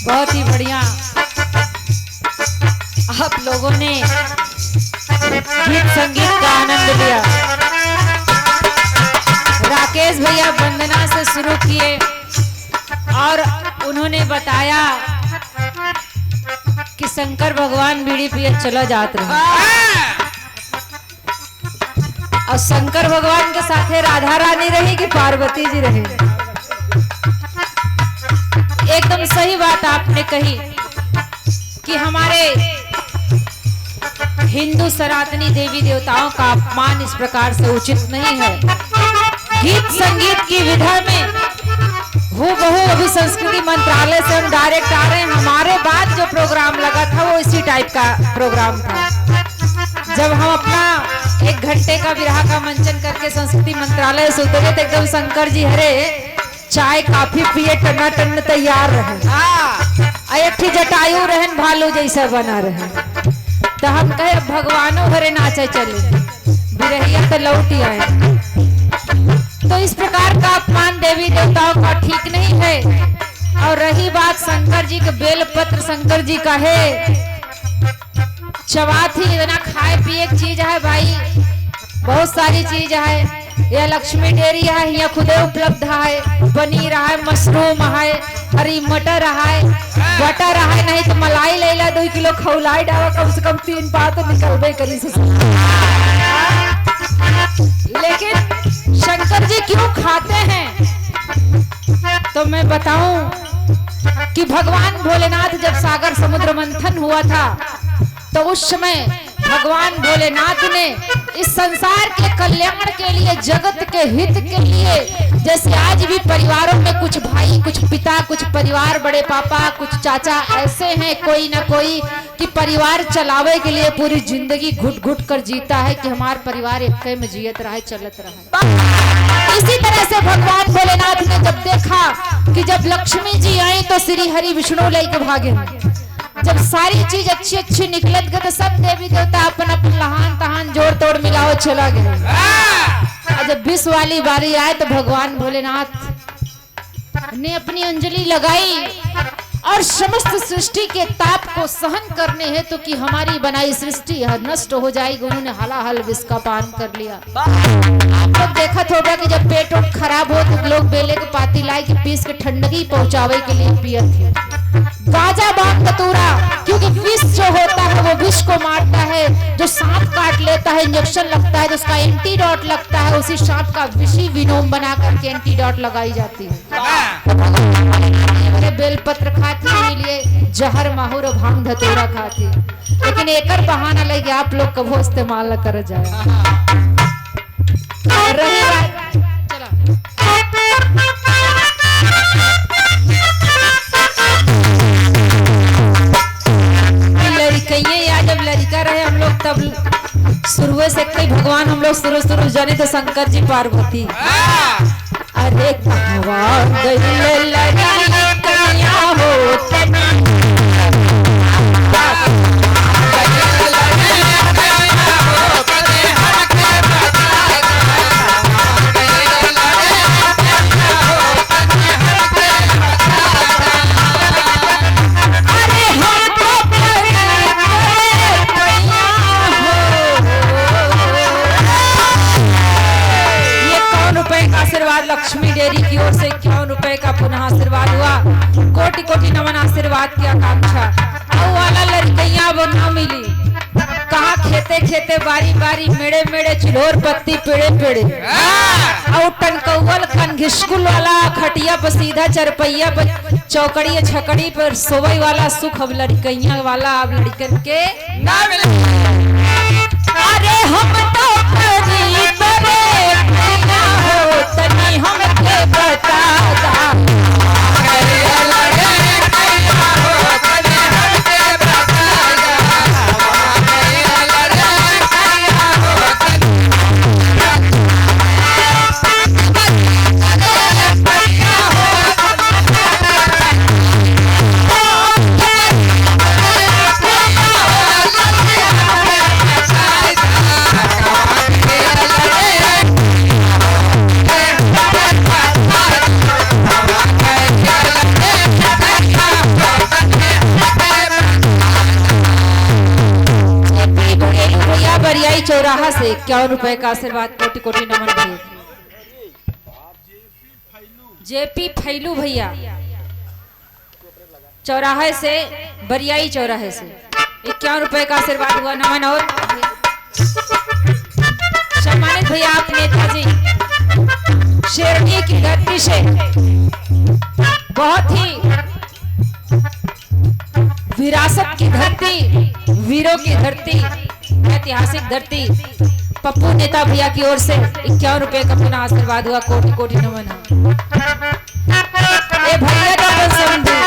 बहुत ही बढ़िया आप लोगों ने गीत संगीत का आनंद लिया। राकेश भैया वंदना से शुरू किए और उन्होंने बताया कि शंकर भगवान बीड़ी पिए चला जाते रहे और शंकर भगवान के साथे राधा रानी रही कि पार्वती जी रही। एकदम सही बात आपने कही कि हमारे हिंदू सनातनी देवी देवताओं का अपमान इस प्रकार से उचित नहीं है। गीत संगीत की विधा में हूबहू अभी संस्कृति मंत्रालय से हम डायरेक्ट आ रहे हैं। हमारे बाद जो प्रोग्राम लगा था वो इसी टाइप का प्रोग्राम था। जब हम अपना 1 घंटे का विरह का मंचन करके संस्कृति मंत्रालय से उतरे तो एकदम शंकर जी हरे चाय काफी पिए टना टन तैयार रहे। एक जटायु रहन भालू जैसा बना रहे। तो हम कहे भगवानों हरे नाचे चले बिरहिया तो लौट आए। तो इस प्रकार का अपमान देवी देवताओं का ठीक नहीं है। और रही बात शंकर जी के बेलपत्र, शंकर जी का है चवाथी इतना खाए पिए की चीज है भाई, बहुत सारी चीज है। यह लक्ष्मी डेयरी है, यहाँ खुदे उपलब्ध है। पनीर है, मशरूम है, हरी मटर है, बटर है, नहीं तो मलाई ले ला 2 किलो खौलाई डावा, कम से कम 3 पात तो निकलबे करी से। लेकिन शंकर जी क्यों खाते हैं तो मैं बताऊं कि भगवान भोलेनाथ जब सागर समुद्र मंथन हुआ था तो उस समय भगवान भोलेनाथ ने इस संसार के कल्याण के लिए, जगत के हित के लिए, जैसे आज भी परिवारों में कुछ भाई, कुछ पिता, कुछ परिवार, बड़े पापा, कुछ चाचा ऐसे हैं कोई ना कोई कि परिवार चलावे के लिए पूरी जिंदगी घुट घुट कर जीता है कि हमारा परिवार एक में जियत रहे, चलत रहे। इसी तरह से भगवान भोलेनाथ ने जब देखा कि जब लक्ष्मी जी आई तो श्री हरि विष्णु लेके भागे। जब सारी चीज अच्छी अच्छी निकलत गए तो सब देवी देवता अपन अपन लहान तहान जोड़ तोड़ मिलाओ चला गए। और जब 20 वाली बारी आए तो भगवान भोलेनाथ ने अपनी अंजलि लगाई और समस्त सृष्टि के ताप को सहन करने हेतु कि हमारी बनाई सृष्टि नष्ट हो जाएगी, उन्होंने हलाहल विष का पान कर लिया। आप लोग देखा होगा कि जब पेट उठ खराब हो तो लोग बेले के पाती लाए कि पीस के ठंडगी पहुंचावे के लिए पियत है। गाजा बाग कतूरा, क्योंकि विष जो होता है वो विष को मारता है। जो सांप काट लेता है इंजेक्शन लगता है तो उसका एंटीडोट लगता है, उसी सांप का विषी विनोम बना करके एंटीडोट लगाई जाती है। बेलपत्र खाती इसलिए जहर माहौर भांग धतूरा खाती, लेकिन एकर बहाना लगे आप लोग कभो इस्तेमाल न कर जाए। लड़कइया जब लड़का रहे हम लोग तब शुरू से कई भगवान हम लोग शुरू जाने तो शंकर जी पार्वती। अरे भगवान लड़कइया हो लक्ष्मी डेयरी की ओर से 51 रुपए का पुनः आशीर्वाद हुआ। कोटि कोटि नमन आशीर्वाद की आकांक्षा। अब वाला लड़कइया वो न मिली, कहा खेते खेते बारी बारी मेड़े मेड़े चिल्होर पत्ती पेड़े पेड़े और टनकौवल खन घिसकुल वाला खटिया पर सीधा चरपैया पर चौकड़ी छकड़ी पर सोवई वाला सुख अब लड़कइया वाला अब लड़कन के ना मिले। अरे हम तो तनी हमके बता चौराहा से 51 रुपए का आशीर्वाद, कोटि कोटि नमन भैया। जेपी फैलू भैया चौराहे से, बरियाई चौराहे से 51 रुपए का आशीर्वाद हुआ, नमन। और सम्मानित भैया आप नेताजी शेरनी की धरती से बहुत ही विरासत की धरती, वीरों की धरती, ऐतिहासिक धरती, पप्पू नेता भैया की ओर से 51 रुपए का पुनः आशीर्वाद हुआ, कोटि कोटि नमन। ये भैया का पसंद है।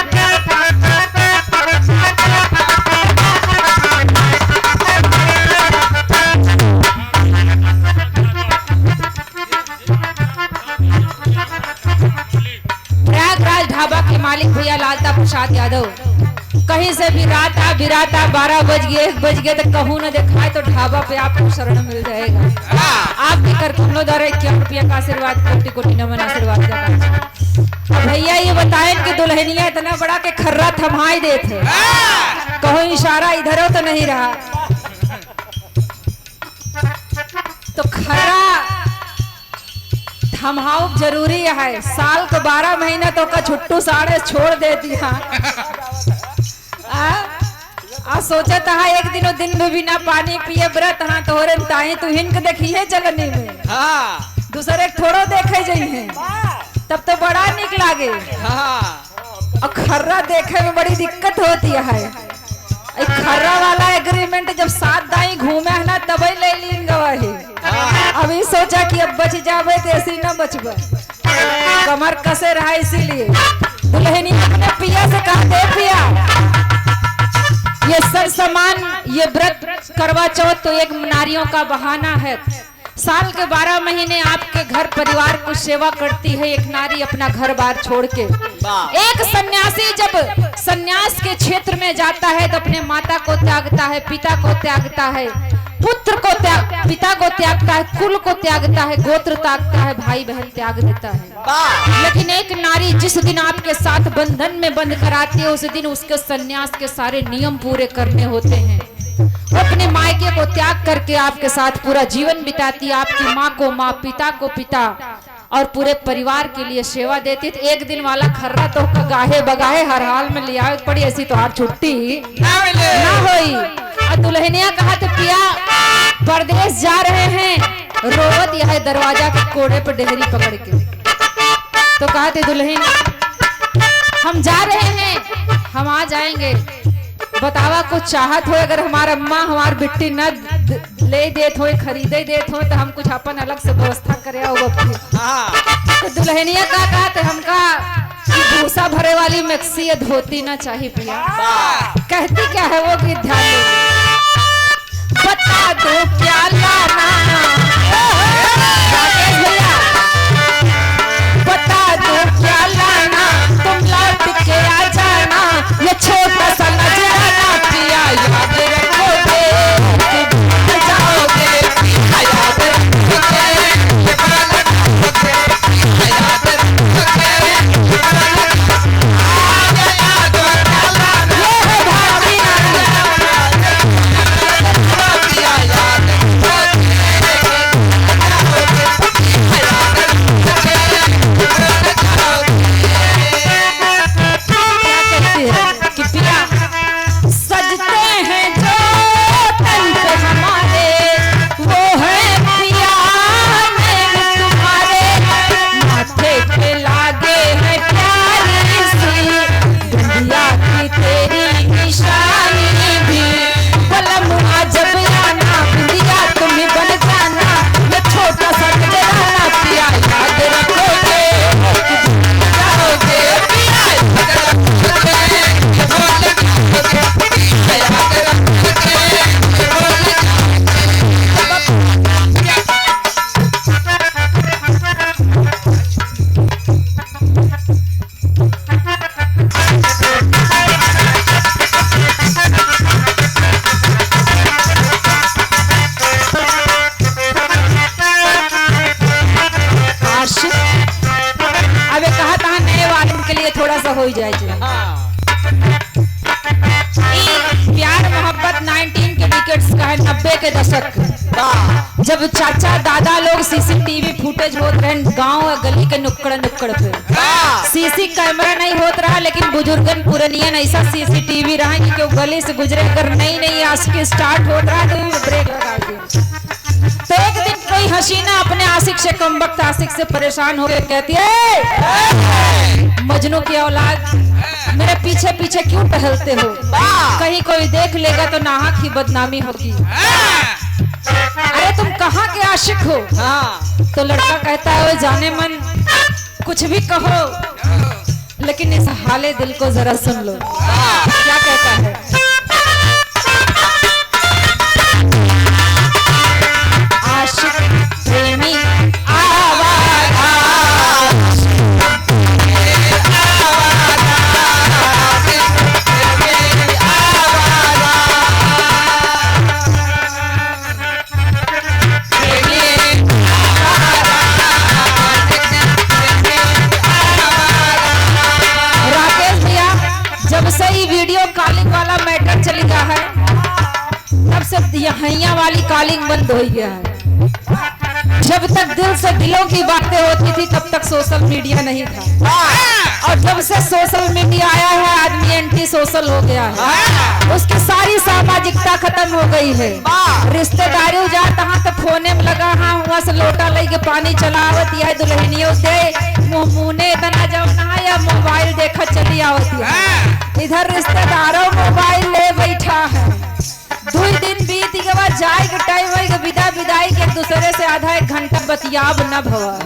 प्रयागराज ढाबा के मालिक भैया लालता प्रसाद यादव, कहीं से भी रात आ बिराता 12 बज गए 1 बज गए तो कहूँ न दिखाए तो ढाबा पे आपको शरण मिल जाएगा। आप भी कर कमलो द्वारा 51 रुपया का आशीर्वाद, कोटि कोटि नमन आशीर्वाद का। भैया ये बताए कि दुल्हनिया इतना बड़ा के खर्रा थमाई देते, कहो इशारा इधर हो तो नहीं रहा, तो खर्रा थमाओ जरूरी है। साल को 12 महीना तो का छुट्टू साड़े छोड़ दे दिया। आ सोचा था एक दिन में बिना पानी पिए व्रत हाँ तोहरे ताई तू हिनक देखिए जगनी में, दूसरे थोड़ो देखे जाइए तब तो बड़ा निक लागे। और खर्रा देखे में बड़ी दिक्कत होती है। खर्रा वाला एग्रीमेंट जब 7 दाई घूमे है ना तब ले लीन गवाही। अभी सोचा कि अब बच जावे तो ऐसी न बचबे, कमर कसे रहा, इसीलिए दुल्हनी अपने पिया से कहा दे पिया ये सर सामान, ये व्रत करवा चौथ तो एक नारियों का बहाना है। साल के 12 महीने आपके घर परिवार को सेवा करती है एक नारी अपना घर बार छोड़ के। एक सन्यासी जब सन्यास के क्षेत्र में जाता है तो अपने माता को त्यागता है, पिता को त्यागता है, पुत्र को पिता को त्यागता है, कुल को त्यागता है, गोत्र त्यागता है, भाई बहन त्याग देता है। लेकिन एक नारी जिस दिन आपके साथ बंधन में बंध कराती है उस दिन उसके सन्यास के सारे नियम पूरे करने होते हैं। वो अपने मायके को त्याग करके आपके साथ पूरा जीवन बिताती है, आपकी माँ को माँ, पिता को पिता और पूरे परिवार के लिए सेवा देती। तो एक दिन वाला खर्रा तो गाहे बगाहे हर हाल में लिया पड़ी, ऐसी तो हार छुट्टी ना होई। और दुल्हनिया कहा तो पिया परदेश जा रहे हैं, रोवत यह दरवाजा के कोड़े पर डेहरी पकड़ के। तो कहा थे दुल्हन हम जा रहे हैं, हम आ जाएंगे, बतावा कुछ चाहत हो, अगर हमारा अम्मा हमार बिट्टी न ले देत हो, खरीदे देत हो तो हम कुछ अपन अलग से व्यवस्था करे होगा। तो दुल्हनिया का कहा थे हमका भूसा भरे वाली मैक्सी धोती ना चाहिए पिया। कहती क्या है वो भी ध्यान दो, बता दो क्या लाना भैया, बता दो क्या लाना, तुम लौट के आ जाना, ये छोटा सा नजराना पिया याद रखोगे, जाओगे याद रखोगे, हो जाए। प्यार मोहब्बत 19 के विकेट्स का है, 90 के दशक। जब चाचा दादा लोग सीसीटीवी फुटेज होत रहे गांव और गली के नुक्कड़ नुक्कड़ पे, सीसी कैमरा नहीं होत रहा, लेकिन बुजुर्गन पुरनियन ऐसा सीसीटीवी रहा कि क्यों गली से गुजरे अगर नई आशिक स्टार्ट होत रहा तो ब्रेक लगा दिया। तो एक दिन कोई हसीना अपने आशिक से कम वक्त आशिक से परेशान हो गए, कहती है मजनू की औलाद मेरे पीछे पीछे क्यों टहलते हो, कहीं कोई देख लेगा तो नाहक ही बदनामी होगी। अरे तुम कहाँ के आशिक हो? तो लड़का कहता है जाने मन कुछ भी कहो, लेकिन इस हाले दिल को जरा सुन लो। क्या कहता है? आशिक प्रेमी आवारा, जब से ही वीडियो कॉलिंग वाला मैटर चली गया है तब से यहाँ वाली कॉलिंग बंद हो गया है। जब तक दिल से दिलों की बातें होती थी तब तक सोशल मीडिया नहीं था, और जब से सोशल मीडिया आया है आदमी एंटी सोशल हो गया है, उसकी सारी सामाजिकता खत्म हो गई है। रिश्तेदारी जा तहाँ तो फोने में लगा, हाँ हुआ से लोटा लेके पानी चलावत या दुल्हनियों से मुंह इतना जब ना या मोबाइल देखा चली आवती है। इधर रिश्तेदारों मोबाइल ले बैठा है, 2 दिन बीत के बाद जाए के टाइम हो विदाई के एक दूसरे से आधा 1 घंटा बतियाब न भवा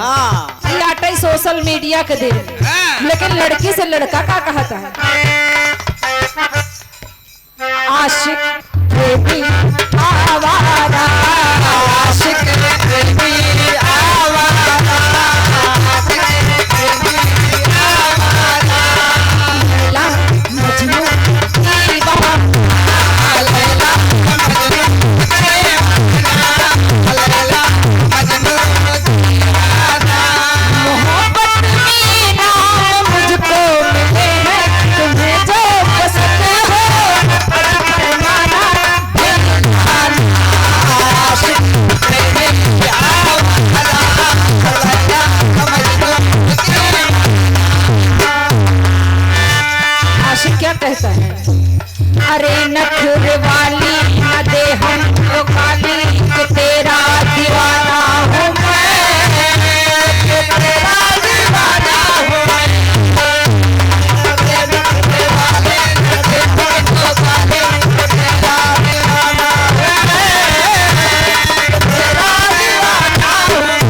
लाटे सोशल मीडिया के दिन। लेकिन लड़की से लड़का का कहता है? आशिक प्रेमी आवारा, आशिक प्रेमी आवारा, लैला मजनू दीवाना, लैला मजनू मोहब्बत में नाम मुझको मिले हैं, तुम्हें जो पसंद हो फरमाना, आशिक प्रेमी आवारा, लैला मजनू। आशिक क्या कहता है? अरे नखरे वाली न दे हमको काली, कि तेरा दीवाना हूँ मैं, कि तेरा दीवाना हूँ मैं। नखरे वाले न दे हमको काली, कि तेरा दीवाना हूँ मैं, कि तेरा दीवाना हूँ मैं।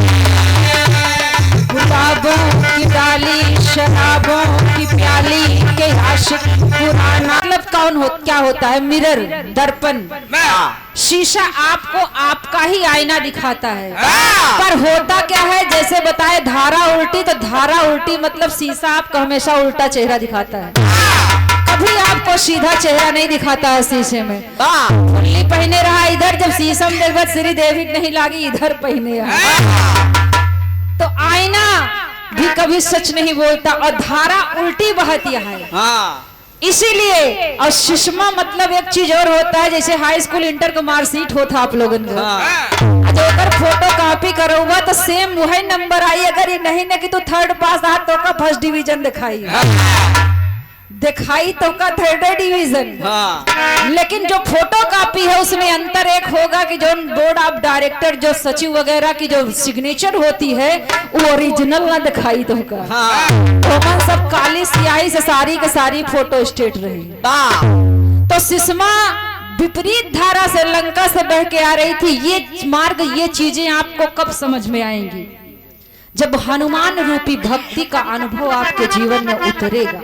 गुलाबों की डाली शराबों की प्याली के आशिक पुराना। मतलब क्या होता है? मिरर, दर्पण, शीशा आपको आपका ही आईना दिखाता है, पर होता क्या है? जैसे बताए धारा उल्टी, तो धारा उल्टी मतलब शीशा आपको हमेशा उल्टा चेहरा दिखाता है, कभी आपको सीधा चेहरा नहीं दिखाता है शीशे में। फुल्ली पहने रहा इधर, जब शीशा में देखा श्रीदेवी नहीं लागी इधर पहने रहा। तो आईना भी कभी सच नहीं बोलता, और धारा उल्टी बहती है इसीलिए। और सुषमा मतलब एक चीज और होता है, जैसे हाई स्कूल इंटर का मार्कशीट होता है आप लोगन का, जो अगर फोटो कॉपी करोगा तो सेम वही नंबर आई, अगर ये नहीं ना कि तो 3rd पास आ तो का 1st डिवीजन दिखाई तो का 3rd डिवीजन। लेकिन जो फोटो कॉपी है उसमें अंतर एक होगा कि जो बोर्ड ऑफ डायरेक्टर जो सचिव वगैरह की जो सिग्नेचर होती है वो ओरिजिनल ना दिखाई तो का, तो सब काली स्याही से सारी के सारी फोटो स्टेट रही। तो सुषमा विपरीत धारा से लंका से बह के आ रही थी। ये मार्ग, ये चीजें आपको कब समझ में आएंगी? जब हनुमान रूपी भक्ति का अनुभव आपके जीवन में उतरेगा।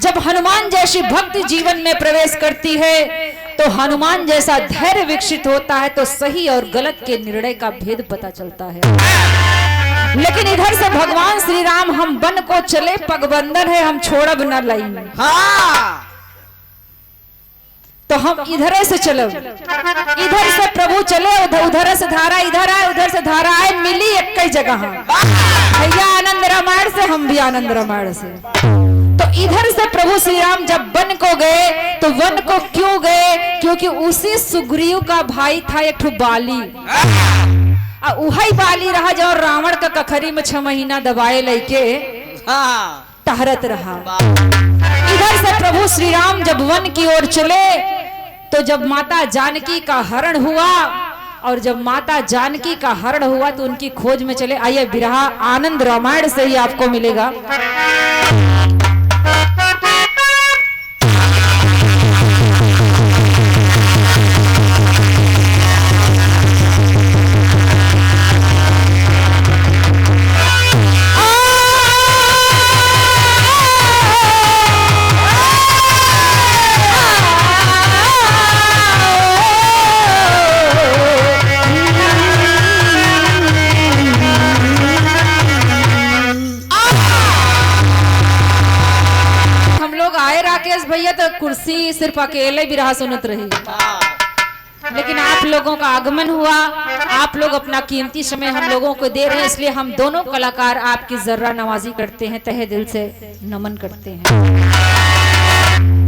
जब हनुमान जैसी भक्ति जीवन में प्रवेश करती है तो हनुमान जैसा धैर्य विकसित होता है, तो सही और गलत के निर्णय का भेद पता चलता है। लेकिन इधर से भगवान श्री राम हम वन को चले, पगबंधन है हम छोड़ब न लाइन। तो हम इधर से चलो, इधर से प्रभु चले, उधर से धारा इधर आए, उधर से धारा आए, मिली एक ही जगह। भैया आनंद रामायण से, हम भी आनंद रामायण से। तो इधर से प्रभु श्री राम जब वन को गए तो वन को क्यों गए? क्योंकि उसी सुग्रीव का भाई था एक ठो बाली, वही बाली रहा जो रावण का कखरी में 6 महीना दबाए लेके टहरत रहा। इधर से प्रभु श्री राम जब वन की ओर चले तो जब माता जानकी का हरण हुआ, और जब माता जानकी का हरण हुआ तो उनकी खोज में चले। आइए विरहा आनंद रामायण से ही आपको मिलेगा। भैया तो कुर्सी सिर्फ अकेले बिरहा सुनत रही, लेकिन आप लोगों का आगमन हुआ, आप लोग अपना कीमती समय हम लोगों को दे रहे हैं, इसलिए हम दोनों कलाकार आपकी जर्रा नवाजी करते हैं, तहे दिल से नमन करते हैं।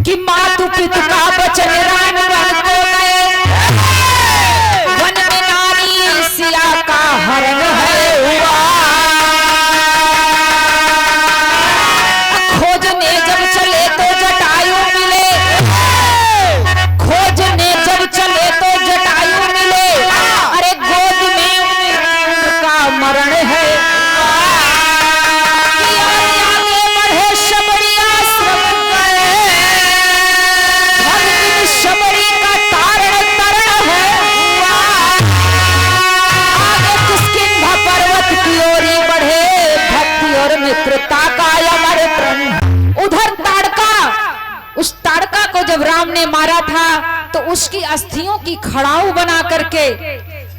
कि मातु पितु का बचन राम वन को गए, वन में नारी सिया का हरण है हुआ। खोजने जब चले तो जटायु मिले, खोजने जब चले तो जटायु मिले, अरे गोद में उनका मरण है। आगे बढ़े शबरी आश्रम गए, भक्ति शबरी का तारण तरण है। आगे किष्किंधा पर्वत की ओर बढ़े, भक्ति और मित्रता का अमर प्रण। उधर ताड़का, उस ताड़का को जब राम ने मारा था तो उसकी अस्थियों की खड़ाऊ बना करके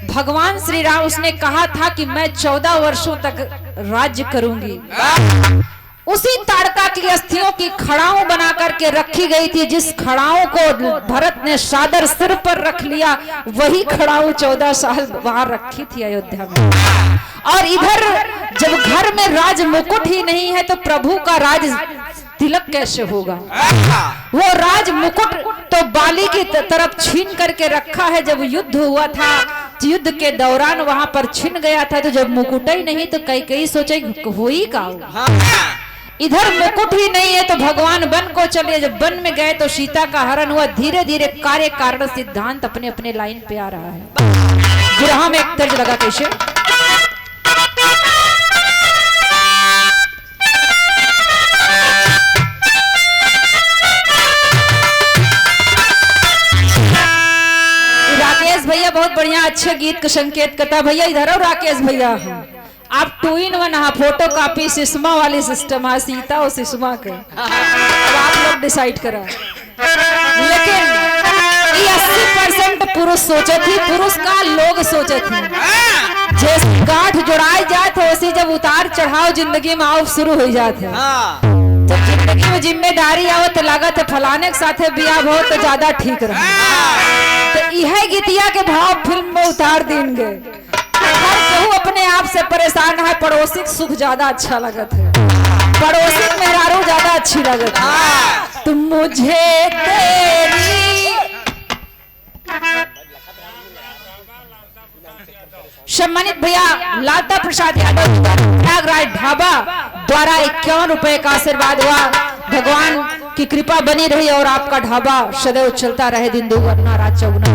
भगवान श्री राम, उसने कहा था कि मैं 14 वर्षों तक राज्य करूंगी। उसी ताड़का की अस्थियों की खड़ाऊ बना करके रखी गई थी। जिस खड़ाऊ को भरत ने सादर सिर पर रख लिया, वही खड़ाऊ 14 साल वहां रखी थी अयोध्या में। और इधर जब घर में राज मुकुट ही नहीं है तो प्रभु का राज तिलक कैसे होगा? वो राज मुकुट तो बाली की तरफ छीन करके रखा है। जब युद्ध हुआ था, युद्ध के दौरान वहां पर छिन गया था, तो जब मुकुट ही नहीं तो कई सोचे हो ही का। इधर मुकुट ही नहीं है तो भगवान वन को चले। जब वन में गए तो सीता का हरण हुआ। धीरे धीरे कार्य कारण सिद्धांत अपने अपने लाइन पे आ रहा है। विरहा में एक तर्ज लगा कैसे? राकेश भैया बहुत बढ़िया अच्छे गीत का संकेत करता। भैया इधर आओ राकेश भैया, आप 2 in 1 फोटो कॉपी सुषमा वाली सिस्टम है, सीता और सुषमा के, अब आप लोग डिसाइड करा। लेकिन ये 80% पुरुष सोचे थी, पुरुष का लोग सोचे थे। जैसे गांठ जुड़ाई जाए तो वैसे जब उतार चढ़ाव जिंदगी में आओ शुरू हो जाते हैं। जब जिंदगी में जिम्मेदारी आओ तो लागत है फलाने के साथ बियाह हो तो ज्यादा ठीक रहे। तो यह गीतिया के भाव फिल्म में उतार देंगे। हर केहू अपने आप से परेशान है, पड़ोसी सुख ज्यादा अच्छा लगत है, पड़ोसी मेहरारू ज्यादा अच्छी लगत है। तुम मुझे तेरी सम्मानित भैया लाता प्रसाद यादव प्रयागराज ढाबा द्वारा 51 रुपए का आशीर्वाद हुआ। भगवान की कृपा बनी रही और आपका ढाबा सदैव चलता रहे, दिन दुगना रात चौगुना।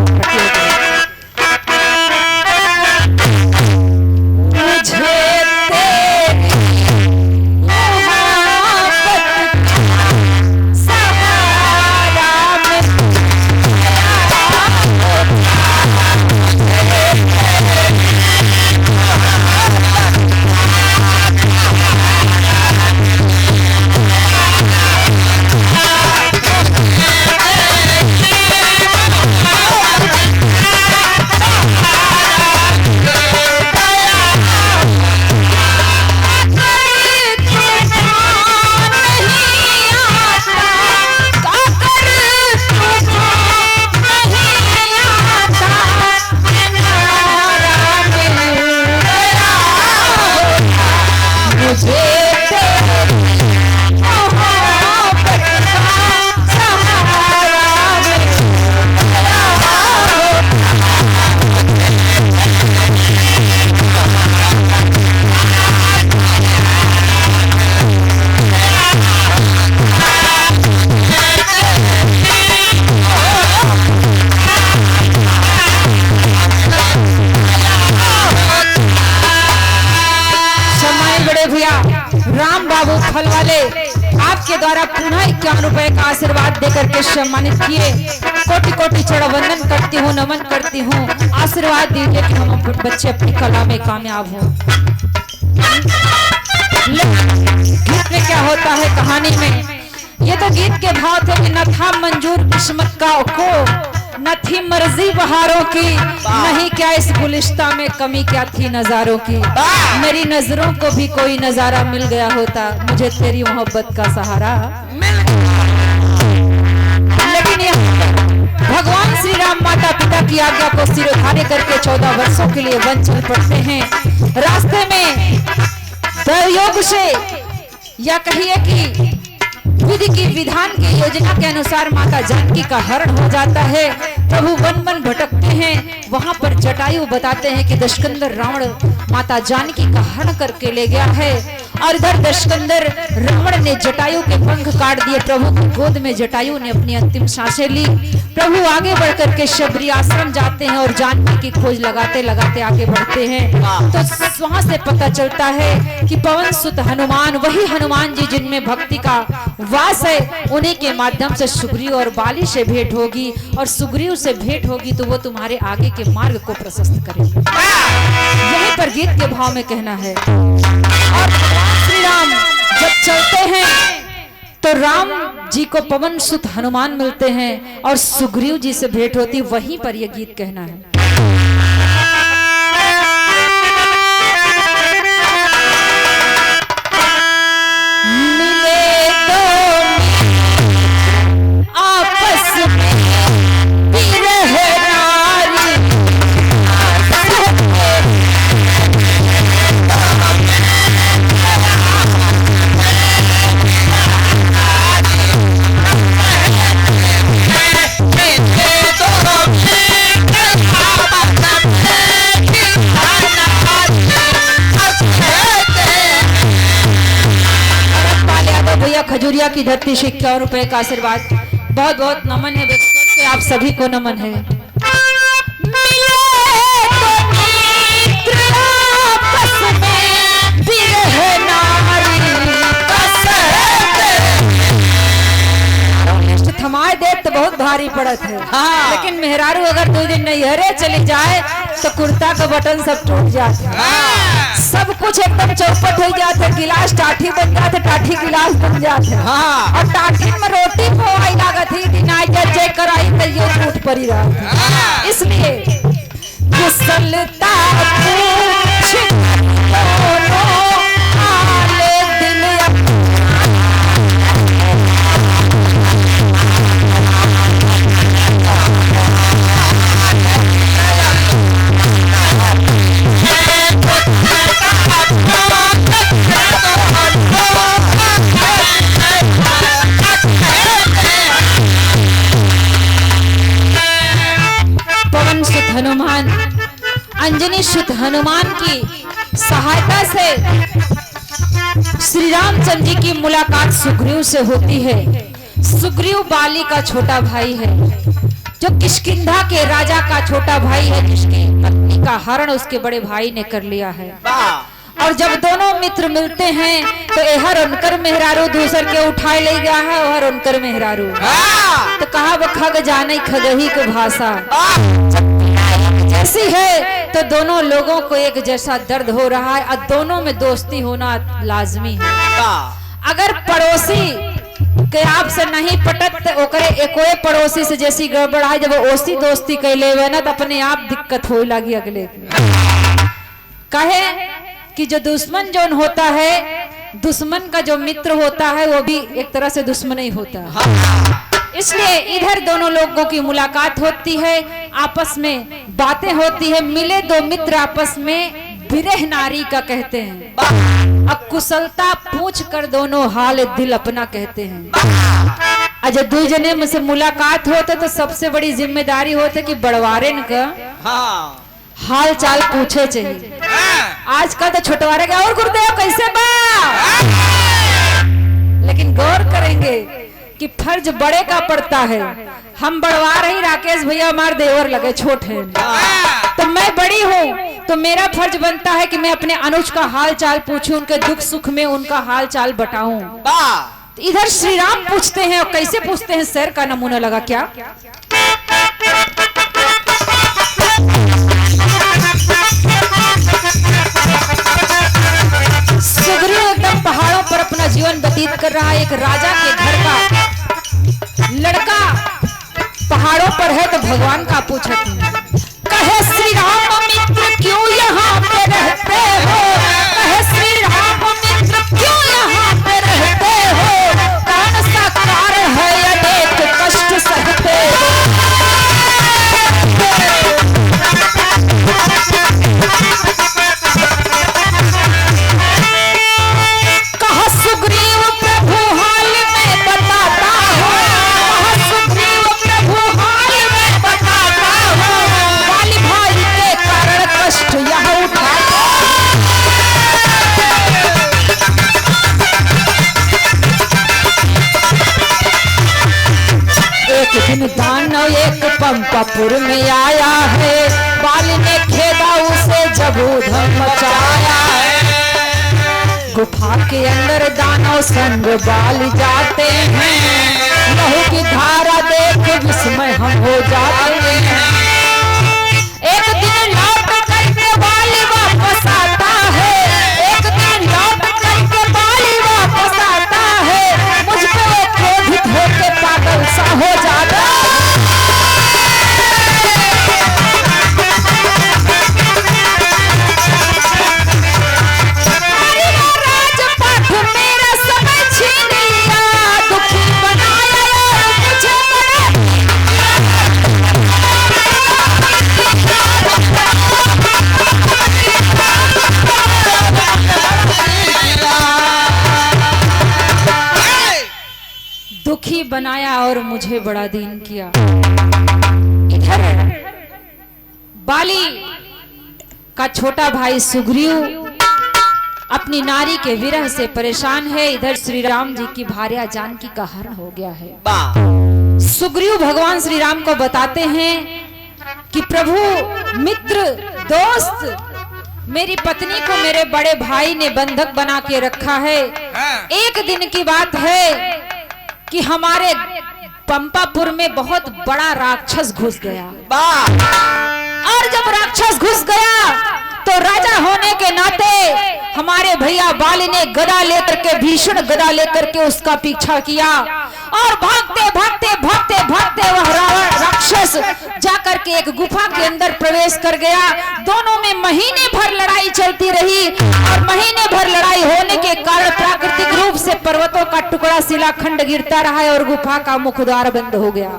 के द्वारा पुनः 51 रुपए का आशीर्वाद देकर के सम्मानित किए। कोटि कोटि चरण वंदन करती हूँ, नमन करती हूँ। आशीर्वाद दीजिए कि हम बच्चे अपनी कला में कामयाब हों। गीत में क्या होता है कहानी में, ये तो गीत के भाव थे कि न था मंजूर किस्मत का को, न थी मर्जी बहारों की, नहीं क्या इस गुलिस्ता में कमी क्या थी नजारों की। मेरी नजरों को भी कोई नजारा मिल गया होता, मुझे तेरी मोहब्बत का सहारा मिल गया। लेकिन भगवान श्री राम माता पिता की आज्ञा को सिरोधार्य करके 14 वर्षों के लिए वन चल पड़ते हैं। रास्ते में प्रयोग से या कहिए कि विधि की विधान की योजना के अनुसार माता जानकी का हरण हो जाता है। प्रभु वन वन भटकते हैं, वहां पर जटायु बताते हैं कि दशकंदर रावण माता जानकी का हरण करके ले गया है। और इधर दशकंदर रावण ने जटायु के पंख काट दिए। प्रभु की गोद में जटायु ने अपनी अंतिम सांसें ली। प्रभु आगे बढ़कर के शबरी आश्रम जाते हैं और जानकी की खोज लगाते लगाते आगे बढ़ते हैं। तो वहां से पता चलता है कि पवन सुत हनुमान, वही हनुमान जी जिनमें भक्ति का वास है, उन्हीं के माध्यम से सुग्रीव और बाली से भेंट होगी। और सुग्रीव से भेंट होगी तो वो तुम्हारे आगे के मार्ग को प्रशस्त करेगी। यहीं पर गीत के भाव में कहना है। और श्री राम जब चलते हैं तो राम जी को पवन सुत हनुमान मिलते हैं और सुग्रीव जी से भेंट होती। वहीं पर यह गीत कहना है। खजूरिया की धरती से 51 रुपए का आशीर्वाद, बहुत बहुत नमन है। से आप सभी को नमन है। थमाए दे तो बहुत भारी पड़त है। हाँ। लेकिन मेहरारू अगर 2 दिन नहीं हरे चली जाए तो कुर्ता का बटन सब टूट जाता है। हाँ। सब कुछ एकदम चौपट हो जाता है। गिलास टाठी बन जाते, टाठी गिलास बन जाते। हाँ। और टाठी में रोटी खोई लागत ही दिनाई चेक कराई तो ये टूट पड़ी रहा। हाँ। इसलिए कुशलता हनुमान, अंजनी सुत हनुमान की सहायता से श्री रामचंद्र जी की मुलाकात सुग्रीव से होती है। सुग्रीव बाली का छोटा भाई है, जो किष्किंधा के राजा का छोटा भाई है, जिसकी पत्नी का हरण उसके बड़े भाई ने कर लिया है। और जब दोनों मित्र मिलते हैं तो एहर उनकर मेहरारू दूसर के उठाए ले गया है, और उनकर मेहरारू तो कहा वो खग जाने खगही को भाषा जैसी है। तो दोनों लोगों को एक जैसा दर्द हो रहा है और दोनों में दोस्ती होना लाजमी है। अगर पड़ोसी के आपसे नहीं पटत तो ओकरे एकोए पड़ोसी से जैसी गड़बड़ाई, जब ओसी दोस्ती कैले हुए ना तो अपने आप दिक्कत हो लगी अगले कहे कि जो दुश्मन जोन होता है, दुश्मन का जो मित्र होता है वो भी एक तरह से दुश्मन ही होता है। इसलिए इधर दोनों लोगों की मुलाकात होती है, आपस में बातें होती है। मिले दो मित्र आपस में विरह नारी का कहते हैं। अब कुशलता पूछ कर दोनों हाल दिल अपना कहते हैं। अजय 2 जने में से मुलाकात होते तो सबसे बड़ी जिम्मेदारी होती कि बड़वारेन का हाल चाल पूछे चाहिए। आजकल तो छोटवारे का और गुरुदेव कैसे बा, लेकिन गौर करेंगे कि फर्ज बड़े का पड़ता है। हम बड़वा रही, राकेश भैया हमारे देवर लगे छोटे हैं, तो मैं बड़ी हूँ तो मेरा फर्ज बनता है कि मैं अपने अनुज का हाल चाल पूछूं, उनके दुख सुख में उनका हाल चाल बताऊं। इधर श्री राम पूछते हैं, और कैसे पूछते हैं, शेर का नमूना लगा क्या। सुग्रीव एकदम पहाड़ों पर अपना जीवन व्यतीत कर रहा है। एक राजा के घर का लड़का पहाड़ों पर है, तो भगवान का पूछते हैं, कहे श्री राम मित्र क्यों यहाँ पे रहते हो, कहे श्री राम मित्र क्यों यहाँ पे रहते हो, कौन सा कारण है अनेक कष्ट सहते हो। कहा सुग्रीव प्रभु हाल में बताता हूँ, कहा सुग्रीव प्रभु हाल में बताता हूँ, वाली भाई के कारण कष्ट यह उठाता। एक दिन दानव एक पंपापुर में आया है, बाल ने खेदा उसे जब उधम मचाया है। गुफा के अंदर दानव संग बाल जाते हैं, लहू की धारा देख विस्मय हम हो जाते हैं। एक दिन लौट करके बाल वापस आता है, एक दिन लौट करके बाल वापस आता है, मुझ पे वो क्रोधित होके पागल सा हो जाता है। दुखी बनाया और मुझे बड़ा दीन किया। इधर बाली का छोटा भाई सुग्रीव अपनी नारी के विरह से परेशान है। इधर श्री राम जी की भार्या जानकी का हरण हो गया है। सुग्रीव भगवान श्री राम को बताते हैं कि प्रभु मित्र दोस्त, मेरी पत्नी को मेरे बड़े भाई ने बंधक बना के रखा है। एक दिन की बात है कि हमारे पंपापुर में बहुत बड़ा राक्षस घुस गया, और जब राक्षस घुस गया तो राजा होने के नाते हमारे भैया बाली ने गदा लेकर के, भीषण गदा लेकर के उसका पीछा किया, और भागते भागते भागते भागते वह राक्षस जाकर के एक गुफा के अंदर प्रवेश कर गया। दोनों में महीने भर लड़ाई चलती रही, और महीने भर लड़ाई होने के कारण प्राकृतिक रूप से पर्वतों का टुकड़ा शिलाखंड गिरता रहा है और गुफा का मुख द्वार बंद हो गया।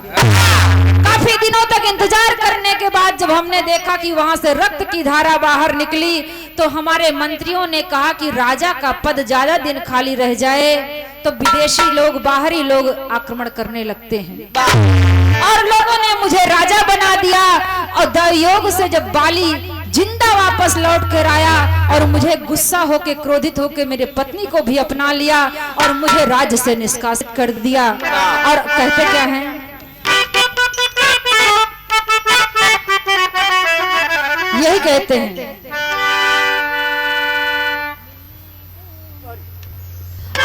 काफी दिनों तक इंतजार करने के बाद जब हमने देखा कि वहां से रक्त की धारा बाहर निकली, तो हमारे मंत्रियों ने कहा कि राजा का पद ज्यादा दिन खाली रह जाए तो विदेशी लोग, बाहरी लोग आक्रमण करने लगते हैं, और लोगों ने मुझे राजा बना दिया। और दुर्योग से जब बाली जिंदा वापस लौट कर आया और मुझे गुस्सा होके, क्रोधित होके मेरे पत्नी को भी अपना लिया और मुझे राज्य से निष्कासित कर दिया। और कहते क्या हैं, यही कहते हैं,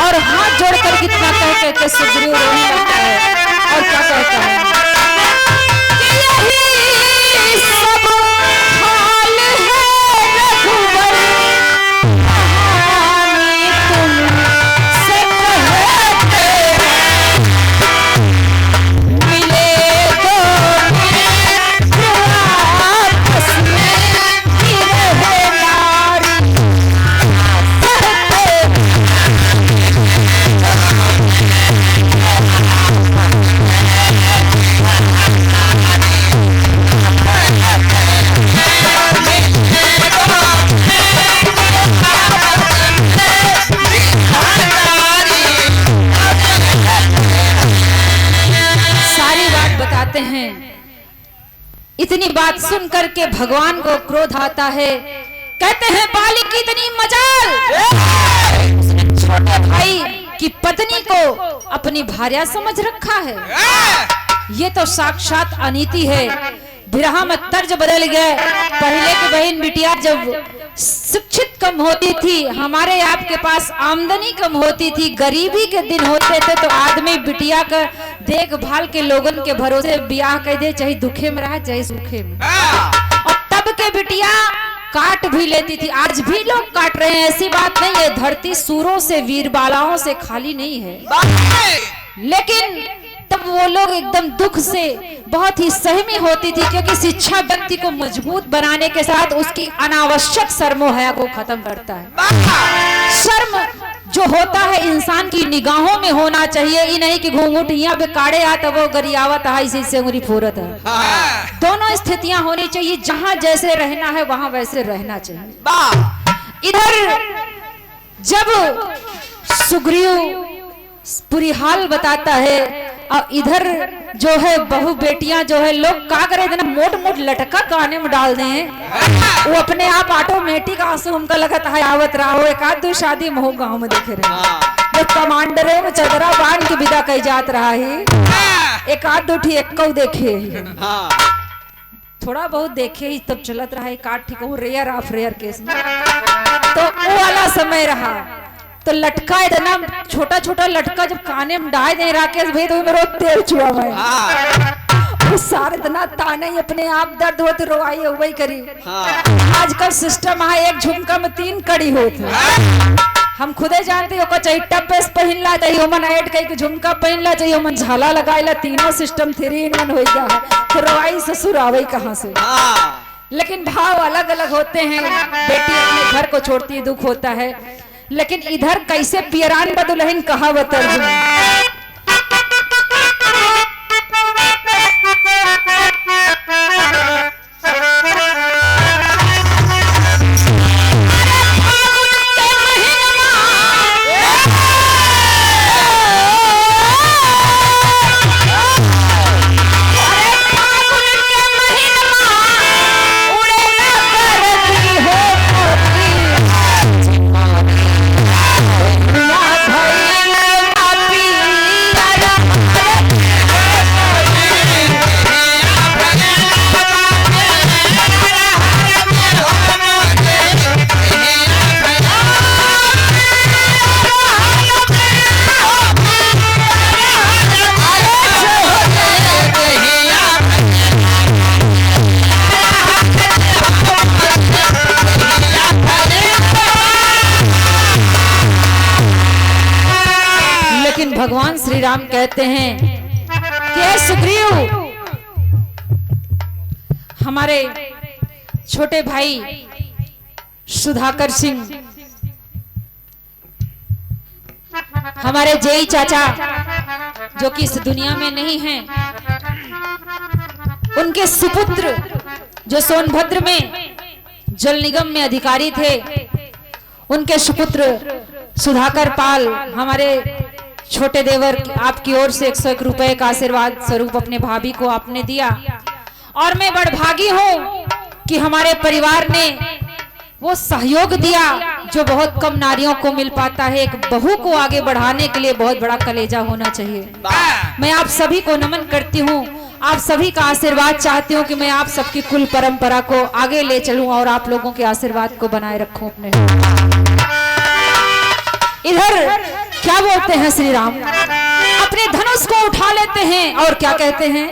और हाथ जोड़कर कितना कह के सुग्रीव रोने लगता है और क्या कहता है, यही सब हाल है रघुवर, कहानी तुमसे कहते मिले दो आपस में रहे नारी हैं। इतनी बात सुन करके भगवान को क्रोध आता है, कहते हैं बाली की इतनी मजाल, उसने छोटे भाई की पत्नी को अपनी भार्या समझ रखा है। ये तो साक्षात अनीति है। विरह में तर्ज बदल गए। पहले की बहन बिटिया जब शिक्षित कम होती थी, हमारे आपके पास आमदनी कम होती थी, गरीबी के दिन होते थे तो आदमी बिटिया का देखभाल के लोगन के भरोसे ब्याह कर दे, चाहे दुखे में रहा चाहे सुखे में। और तब के बिटिया काट भी लेती थी, आज भी लोग काट रहे हैं, ऐसी बात नहीं है। धरती सूरों से वीर बालाओं से खाली नहीं है, लेकिन तब वो लोग एकदम दुख से बहुत ही सहमी होती थी, क्योंकि शिक्षा व्यक्ति को मजबूत बनाने के साथ उसकी अनावश्यक शर्म हया को खत्म करता है। शर्म जो होता है इंसान की निगाहों में होना चाहिए, ये नहीं कि घूंघट यहाँ पे काढ़े आता वो गरियावत है इसी से उंगली फोरत है। दोनों स्थितियां होनी चाहिए, जहां जैसे रहना है वहां वैसे रहना चाहिए। इधर जब सुग्रीव पूरी हाल बताता है और इधर जो है बहू बेटियां जो है लोग का करे, इतना मोट मोट लटका काने में डाल दें, वो अपने आप ऑटोमेटिक आंसू हमका लगता है आवत रहा हो। एक आध दो शादी महू गाँव में देखे रहे जब कमांडरे में चदरा बांध के विदा कही जात रहा है, एक आध दो ठी एक देखे थोड़ा बहुत देखे ही तब चलत रहा है, काट ठीक रेयर ऑफ रेयर केस में तो वो वाला समय रहा। तो लटका इतना छोटा छोटा लटका जब काने में डाल दे राकेश भाई तो मेरा तेल छुआ मैं सारे इतना ताने अपने आप दर्द होते रोवाई वही करी। आजकल सिस्टम है एक झुमका में 3 कड़ी होती, हम खुदे जानते हो चाहिए टपेस पहनला चाहिए मन ऐड कई झुमका पहनला चाहिए मन झाला लगाइला, तीनों सिस्टम 3 in 1 हो गया है, तो रोवाई ससुर आवे कहाँ से। लेकिन भाव अलग अलग होते हैं, बेटी अपने घर को छोड़ती है दुख होता है, लेकिन इधर कैसे पियरान बदुलहन कहावत भगवान श्री राम कहते हैं कि सुग्रीव हमारे छोटे भाई सुधाकर सिंह, हमारे जेई चाचा जो कि इस दुनिया में नहीं हैं, उनके सुपुत्र जो सोनभद्र में जल निगम में अधिकारी थे, उनके सुपुत्र सुधाकर पाल हमारे छोटे देवर आपकी ओर से 101 रुपए का आशीर्वाद स्वरूप अपने भाभी को आपने दिया। और मैं बड़भागी हूँ कि हमारे परिवार ने वो सहयोग दिया जो बहुत कम नारियों को मिल पाता है। एक बहू को आगे बढ़ाने के लिए बहुत बड़ा कलेजा होना चाहिए। मैं आप सभी को नमन करती हूँ, आप सभी का आशीर्वाद चाहती हूँ कि मैं आप सबकी कुल परंपरा को आगे ले चलूं और आप लोगों के आशीर्वाद को बनाए रखूं अपने। इधर क्या बोलते हैं श्री राम, अपने धनुष को उठा लेते हैं और क्या कहते हैं,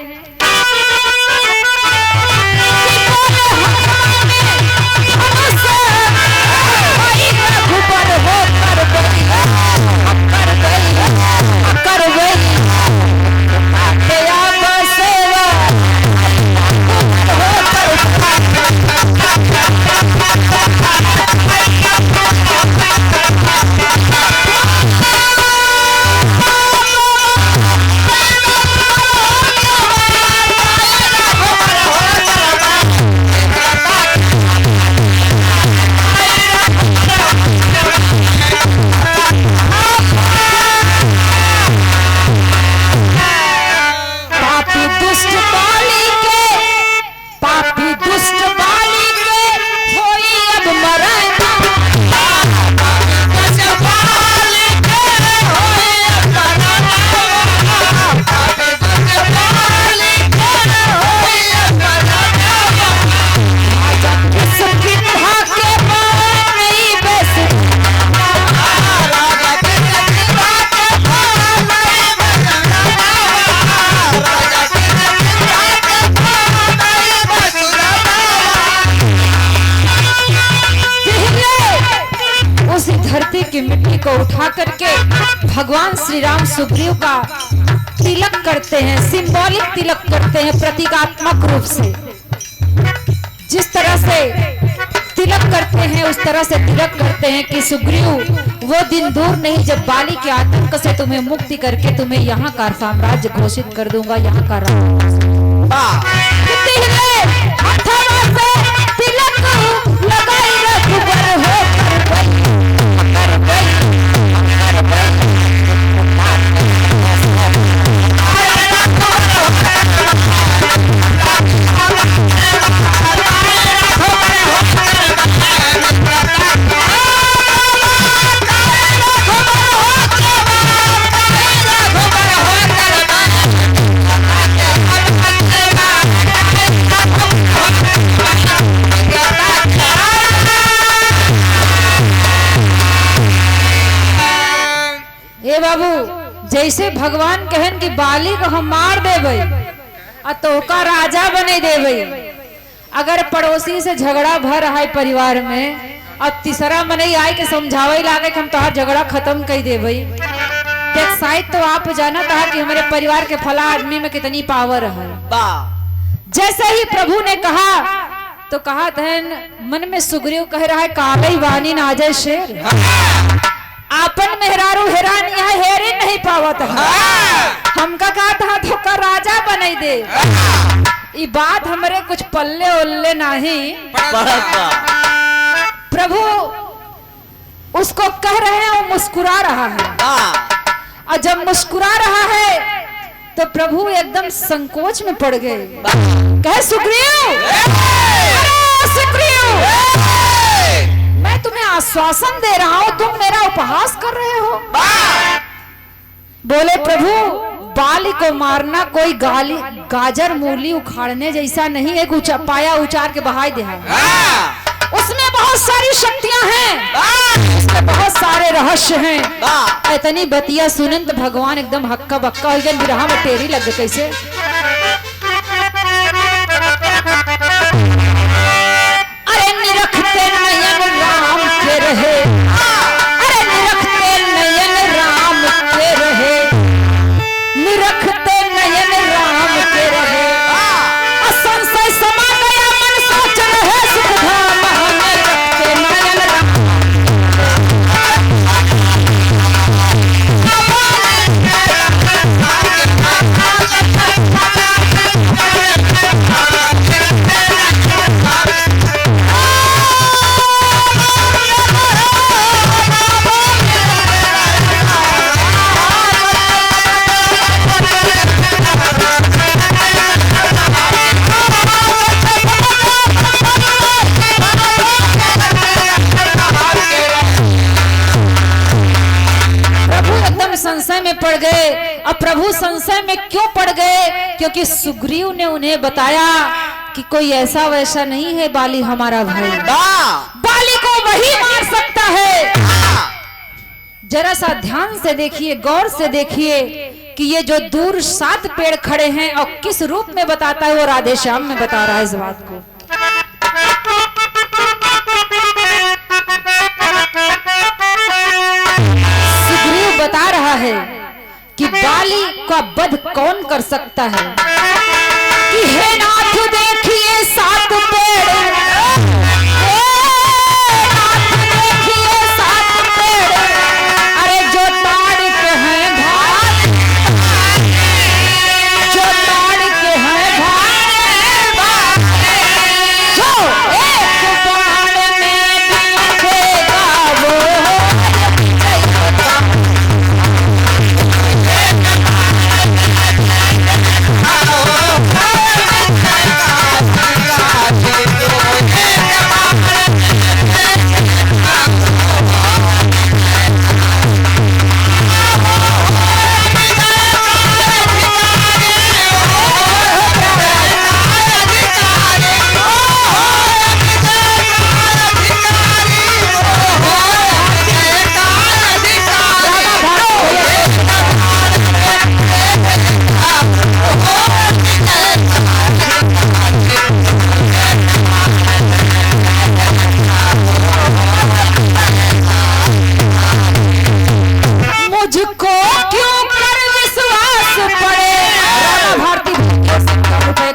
को उठा करके भगवान श्री राम सुग्रीव का तिलक करते हैं, सिंबॉलिक तिलक करते हैं, प्रतीकात्मक रूप से। जिस तरह से तिलक करते हैं उस तरह से तिलक करते हैं कि सुग्रीव वो दिन दूर नहीं जब बाली के आतंक से तुम्हें मुक्ति करके तुम्हें यहाँ का साम्राज्य घोषित कर दूंगा, यहाँ का बाबू जैसे भगवान कहन कि बाली को हम मार देवे और तोका राजा बने देवे। अगर पड़ोसी से झगड़ा भर रहा है परिवार में और तीसरा मने आए के समझावे लागे कि हम तोहार झगड़ा खत्म कर देवे, शायद तो आप जाना था कि हमारे परिवार के फला आदमी में कितनी पावर है। जैसे ही प्रभु ने कहा तो कहा धन मन में सुग्रीव कह रहा है काले वानी ना जय शेर, आपन मेहरारू हेरान यहाँ हेरे नहीं पावत है। हमका कहा था तो का राजा बने दे। ये बात हमारे कुछ पल्ले उल्ले नहीं। प्रभु उसको कह रहे हैं वो मुस्कुरा रहा है और जब मुस्कुरा रहा है तो प्रभु एकदम संकोच में पड़ गए। कहे सुग्रीव, सुग्रीव मैं तुम्हें आश्वासन दे रहा हूं, तुम मेरा उपहास कर रहे हो। बोले प्रभु बाली को मारना कोई गाजर मूली उखाड़ने जैसा नहीं है, पाया उचार के बहाई दे। उसमें बहुत सारी शक्तियां हैं, उसमें बहुत सारे रहस्य हैं। इतनी बतिया सुनंत भगवान एकदम हक्का बक्का हो गए, विरह में टेरी लग गए। कैसे अरे निरखते नयन राम के रहे, अरे निरखते नयन राम के रहे, निरखते नयन राम के रहे, असंशय समा गया मन सोच रहे सुखधाम हमें रखते नयन राम। संशय में पड़ गए। अब प्रभु संशय में क्यों पड़ गए? क्योंकि सुग्रीव ने उन्हें बताया कि कोई ऐसा वैसा नहीं है बाली हमारा भाई, बाली को वही मार सकता है। जरा सा ध्यान से देखिए, गौर से देखिए कि ये जो दूर 7 पेड़ खड़े हैं और किस रूप में बताता है, वो राधे श्याम में बता रहा है इस बात को। बता रहा है कि बाली का वध कौन कर सकता है। कि हे नाथ देखिए 7 पेड़, नाथ देखिए 7 पेड़, अरे जो ताड़ के हैं भाई, जो ताड़ के हैं भाई, जो एक बाण में दिखेगा वो Oh,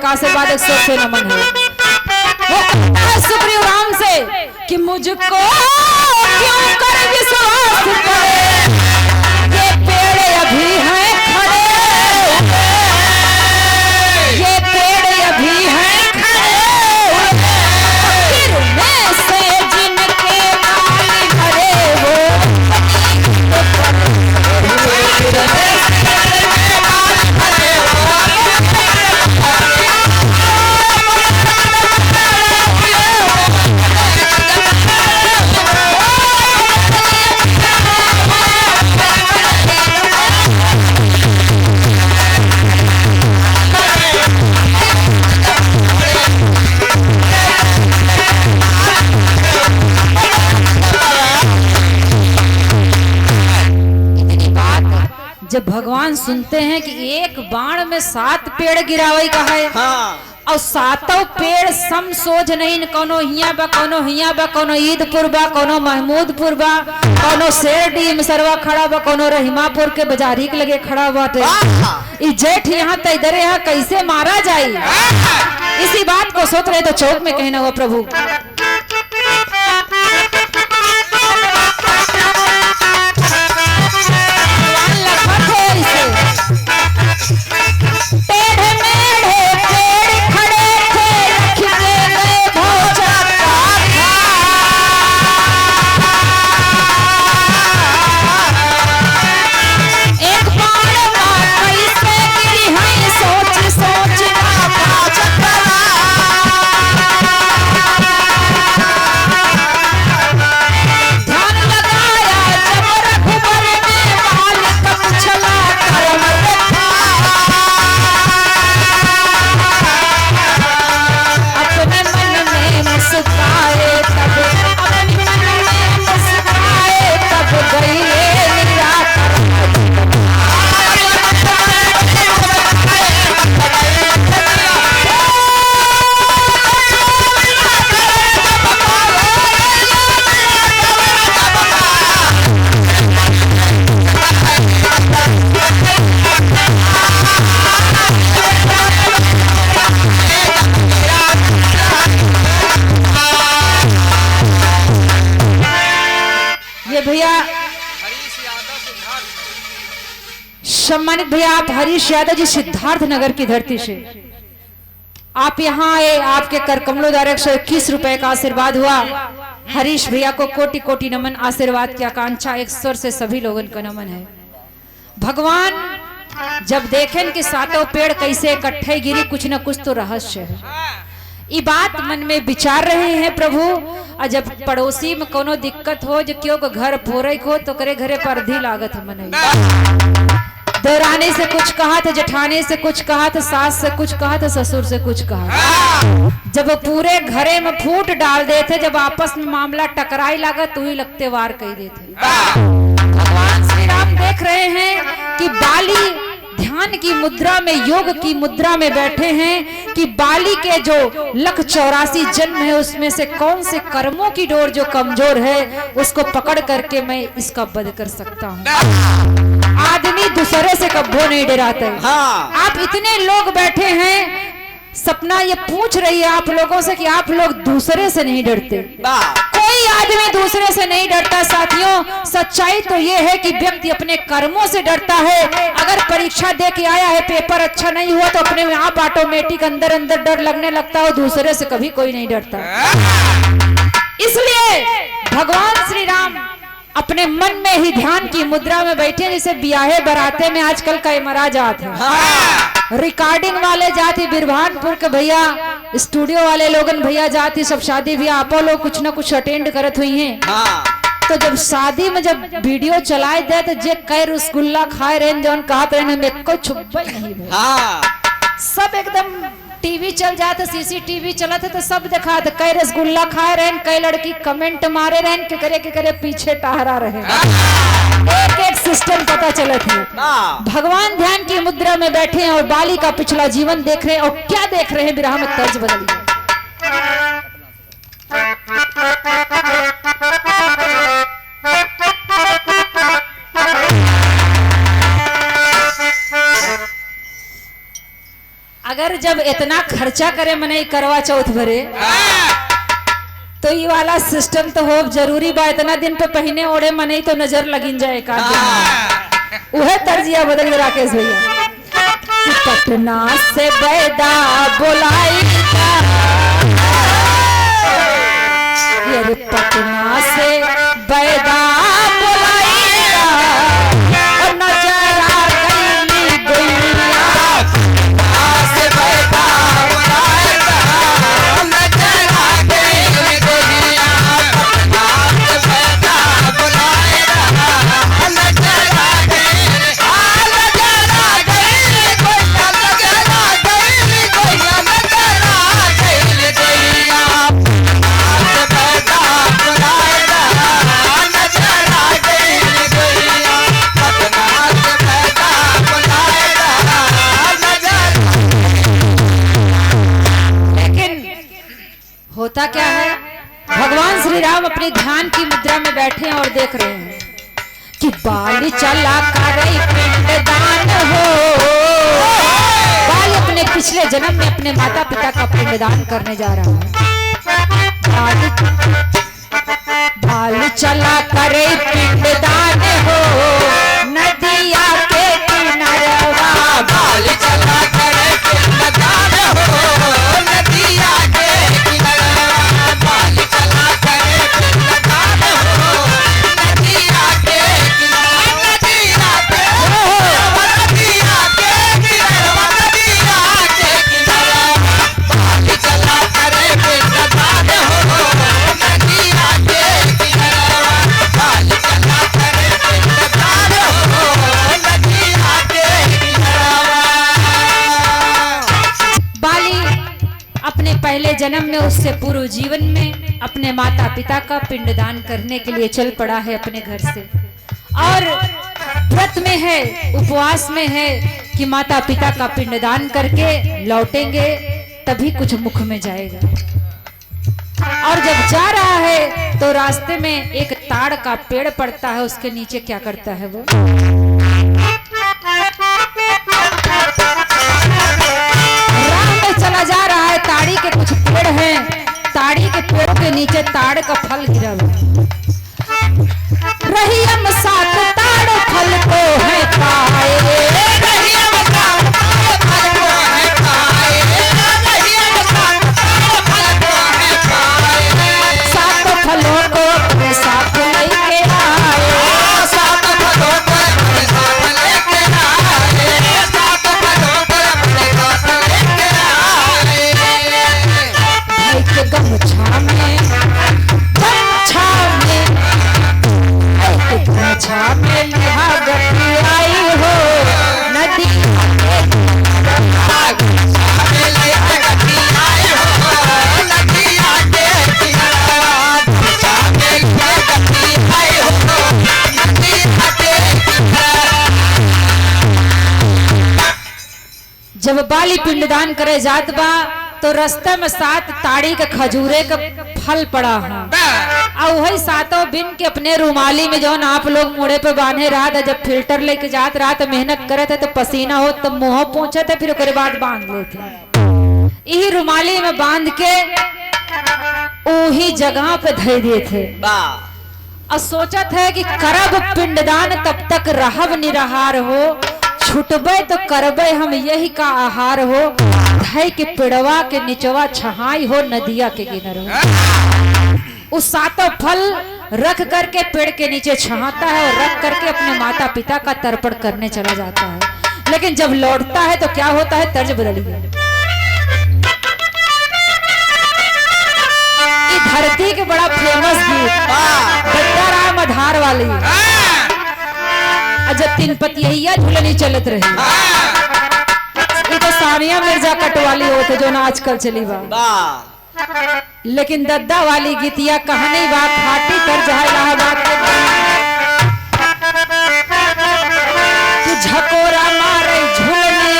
का आशीर्वाद 100 से नमन है। वो कहता है सुग्रीव राम से कि मुझको क्यों कर विश्वास करे, ये पेड़ अभी है खड़े, ये पेड़ अभी है खड़े, गिरने से जिनके बाल भरे हो, जब भगवान सुनते हैं कि एक बाण में 7 पेड़ गिरावई का है, हाँ। और 7 पेड़ सम सोच नहीं, कोनो हिया बा, कोनो हिया बा, कोनो ईदपुर बा, कोनो महमूदपुर बा, कोनो शेरडी में सरवा खड़ा बा, कोनो रहीमापुर के बाजारी के लगे खड़ा बाटे। ई जेठ यहाँ त इधर यहाँ कैसे मारा जाए, इसी बात को सोच रहे तो चौक में कहना हुआ प्रभु टेढ़े मेढ़े पेड़ खड़े थे, रखते गए भौचा का था। एक बाण मां कैसे गिरी है, सोच सोच ना पाँच करा। ध्यान लगाया जब रघुबर ने, बाल कप छला कर्म देखा। अपने मन में मुस्काए तब, अपने मन में मुस्काए तब गई निराकर। ये भैया सम्मानित भैया, आप हरीश यादव जी सिद्धार्थ नगर की धरती से आप यहाँ आए, आपके कर कमलों द्वारा 121 रुपए का आशीर्वाद हुआ। हरीश भैया को कोटि कोटि नमन, आशीर्वाद की आकांक्षा एक स्वर से सभी लोगों का नमन है। भगवान जब देखें कि 7 पेड़ कैसे इकट्ठे गिरी, कुछ न कुछ तो रहस्य है। ये बात मन में विचार रहे हैं प्रभु। और जब पड़ोसी में कोनो दिक्कत हो, जो क्यों को घर फोरे को, तो करे घरे पर्धी लागत मन। देवरानी से कुछ कहा था, जेठानी से कुछ कहा था, सास से कुछ कहा था, ससुर से कुछ कहा। जब पूरे घरे में फूट डाल देते, जब आपस में मामला टकराई लगा, तो ही लगते वार कह देते। भगवान श्री राम देख रहे हैं कि बाली ध्यान की मुद्रा में, योग की मुद्रा में बैठे हैं कि बाली के जो 184 जन्म है, उसमें से कौन से कर्मों की डोर जो कमजोर है, उसको पकड़ करके मैं इसका वध कर सकता हूँ। आदमी दूसरे से कब्बो नहीं डराते। हाँ। आप इतने लोग बैठे हैं, सपना ये पूछ रही है आप लोगों से कि आप लोग दूसरे से नहीं डरते। कोई आदमी दूसरे से नहीं डरता साथियों। सच्चाई तो ये है कि व्यक्ति अपने कर्मों से डरता है। अगर परीक्षा दे के आया है, पेपर अच्छा नहीं हुआ, तो अपने आप ऑटोमेटिक अंदर अंदर डर लगने लगता है। दूसरे से कभी कोई नहीं डरता। इसलिए भगवान श्री राम अपने मन में ही ध्यान की मुद्रा में बैठे, जैसे ब्याहे बराते में आजकल कैमरा जात है, रिकॉर्डिंग वाले जाती, बिरभानपुर के भैया, स्टूडियो वाले लोगन भैया जाती, सब शादी भी आपो लोग कुछ ना कुछ अटेंड करत हुई हैं। तो जब शादी में जब वीडियो चलाए दे, तो जे कई रसगुल्ला खाए रहे, जौन कहा मेरे को छुपा नहीं भाई। सब एकदम टीवी चल जाते, सीसीटीवी चला था, तो सब दिखा था, कई रसगुल्ला खाए रहे, कई लड़की कमेंट मारे रहे, के करे पीछे टहरा रहे। एक एक सिस्टम पता चला था। भगवान ध्यान की मुद्रा में बैठे हैं और बाली का पिछला जीवन देख रहे हैं। और क्या देख रहे हैं, विराम में तर्ज बदलिए। अगर जब इतना खर्चा करे मने करवा चौथ भरे तो ये वाला सिस्टम तो हो जरूरी बा। इतना दिन पे पहने ओढ़े मने तो नजर लगिन जाए का वह तर्जिया बदल गया राकेश भैया। पटना से बैदा बोलाई पटना से बैदा होता क्या है, भगवान श्री राम अपने ध्यान की मुद्रा में बैठे हैं और देख रहे हैं कि बाल चला करे पिंडदान हो। बाल अपने पिछले जन्म में अपने माता पिता का पिंडदान करने जा रहा है। बाल चला करे पिंडदान हो नदिया के किनारवा। बाल चला करे पिंडदान हो नदिया के पहले जन्म में उससे पूर्व जीवन में अपने माता पिता का पिंडदान करने के लिए चल पड़ा है अपने घर से, और व्रत में है, उपवास में है कि माता पिता का पिंडदान करके लौटेंगे तभी कुछ मुख में जाएगा। और जब जा रहा है तो रास्ते में एक ताड़ का पेड़ पड़ता है, उसके नीचे क्या करता है वो, चला जा रहा है। ताड़ी के कुछ पेड़ हैं, ताड़ी के पेड़ों के नीचे ताड़ का फल गिरा हुआ। रहियम साथ ताड़ फल को है खाए, रहियम साथ ताड़ फल को है खाए, रहियम साथ ताड़ फल को है खाए। सात फलों को अपने साथ लेके आए, सात फलों को अपने साथ लेके आए, सात फलों को अपने साथ लेके गमछा में, गमछा में, गमछा में लिहागती आई हो नदी, गमछा में लिहागती आई हो नदी आके किनारा, गमछा में लिहागती आई हो नदी आके किनारा। जब बाली पिंडदान करे जात बा तो रास्ते में 7 ताड़ी के खजूरे का फल पड़ा है, और वही सातों बिन के अपने रुमाली में जो आप लोग मुड़े पे बांधे रहा था, जब फिल्टर लेके जात रहा तो मेहनत करे थे तो पसीना हो तो मुंह पहुंचे थे, फिर उसके बाद बांध लेते। यही रुमाली में बांध के वही जगह पे धर दिए थे और सोचा था कि करब पिंडदान तब तक रहब निरहार हो, छुटबे तो करबे हम यही का आहार हो, धई के पेड़वा के निचवा छहाई हो नदिया के किनारे। उस सातों फल रख करके पेड़ के नीचे छहाता है और रख करके अपने माता पिता का तर्पण करने चला जाता है। लेकिन जब लौटता है तो क्या होता है, तर्ज बदल गया। ये धरती के बड़ा फेमस गीत गद्दा राम आधार वाली, जब 3 पतिया झूलनी चलत रही, ये तो सानिया मिर्जा कटवाली होते जो ना आजकल चली बा, लेकिन दद्दा वाली गीतिया कहानी बा खाटी कर जाए इलाहाबाद के झकोरा मारे झूलनी,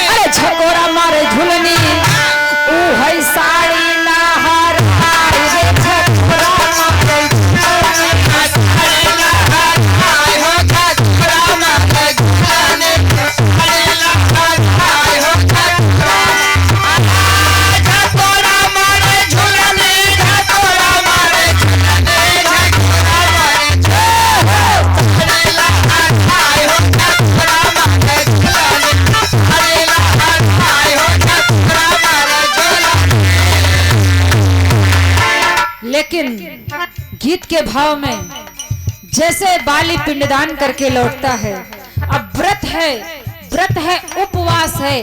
अरे झकोरा मारे झूलनी ऊ है साड़ी लहर आई रे, झकोरा मारे झूलनी गीत के भाव में जैसे बाली पिंडदान करके लौटता है। अब व्रत है उपवास है।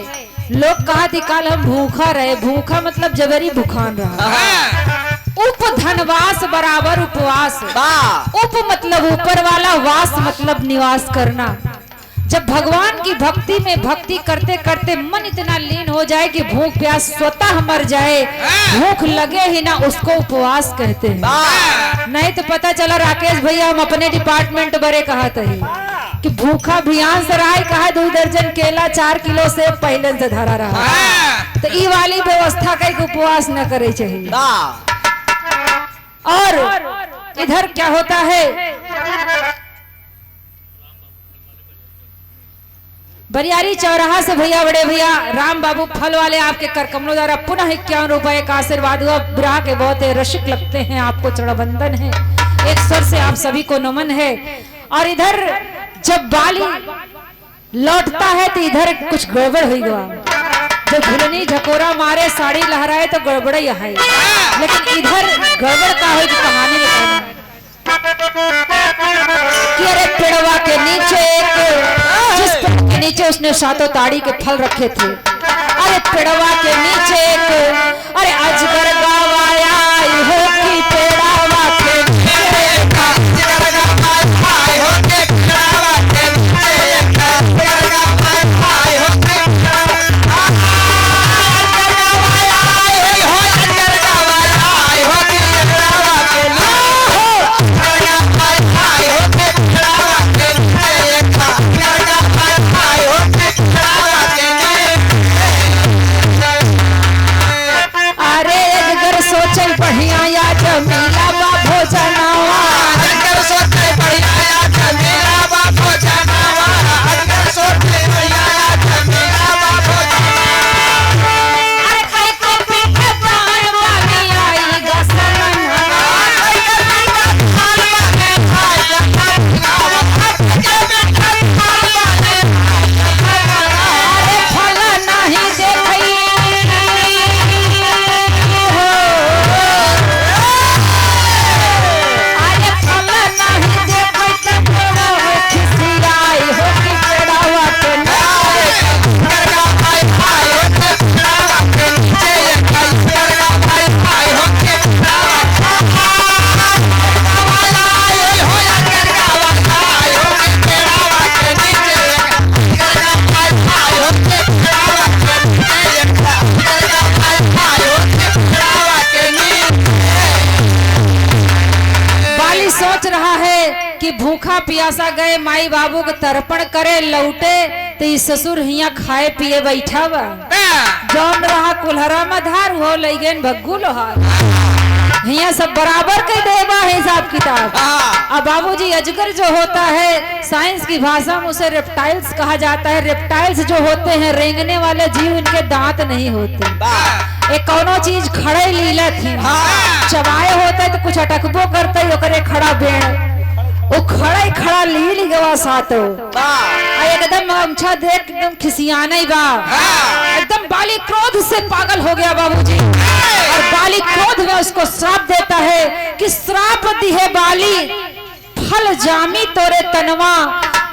लोग कहा थी कल हम भूखा रहे, भूखा मतलब जबरी भूखान रहा। उप धनवास बराबर उपवास। उप मतलब ऊपर वाला, वास मतलब निवास करना। जब भगवान की भक्ति में भक्ति करते करते मन इतना लीन हो जाए कि भूख प्यास स्वतः मर जाए, भूख लगे ही ना, उसको उपवास कहते हैं। नहीं तो पता चला राकेश भैया हम अपने डिपार्टमेंट बड़े कहा थे कि भूखा अभियान से राय कहा 2 दर्जन केला 4 किलो से पहले से धरा रहा। तो ई वाली व्यवस्था का उपवास न करे चाहिए। और इधर क्या होता है, बरियारी चौराहा से भैया बड़े भैया राम बाबू फल वाले आपके कर कमलों द्वारा पुनः 51 रुपए का आशीर्वाद हुआ। विराह के बहुत रसिक लगते हैं, आपको चढ़बंधन है, एक स्वर से आप सभी को नमन है। और इधर जब बाली लौटता है तो इधर कुछ गड़बड़ हुई गया। जब झुलनी झकोरा मारे साड़ी लहराए तो गड़बड़ ही है, लेकिन इधर गड़बड़ का हुई कहानी में कि अरे पेड़वा के नीचे जिस पेड़ के नीचे उसने 7 ताड़ी के फल रखे थे, अरे पेड़वा के नीचे अरे अजगर गवाया हो कि पेड़वा के भूखा पियासा गए माई बाबू के तर्पण करे लौटे तो ससुर हिया खाए पिए बैठा बा। जौन रहा कुल्हरा में धार हो ले गए भग्गू लोहार, हिया सब बराबर के देवा है हिसाब किताब। अब बाबूजी अजगर जो होता है साइंस की भाषा में उसे रेप्टाइल्स कहा जाता है। रेप्टाइल्स जो होते हैं रेंगने वाले जीव, इनके दांत नहीं होते। एक कौनो चीज खड़े लीला थी, चबाए होता है तो कुछ अटकबो करता है, ओकरे खड़ा बेड़ वो खड़ा लील गवा सातो एकदम अमछा देख एकदम खिसियाना ही बा। एकदम बाली क्रोध से पागल हो गया बाबूजी, और बाली क्रोध में उसको श्राप देता है कि श्राप दी है बाली फल जामी तोरे तनवा,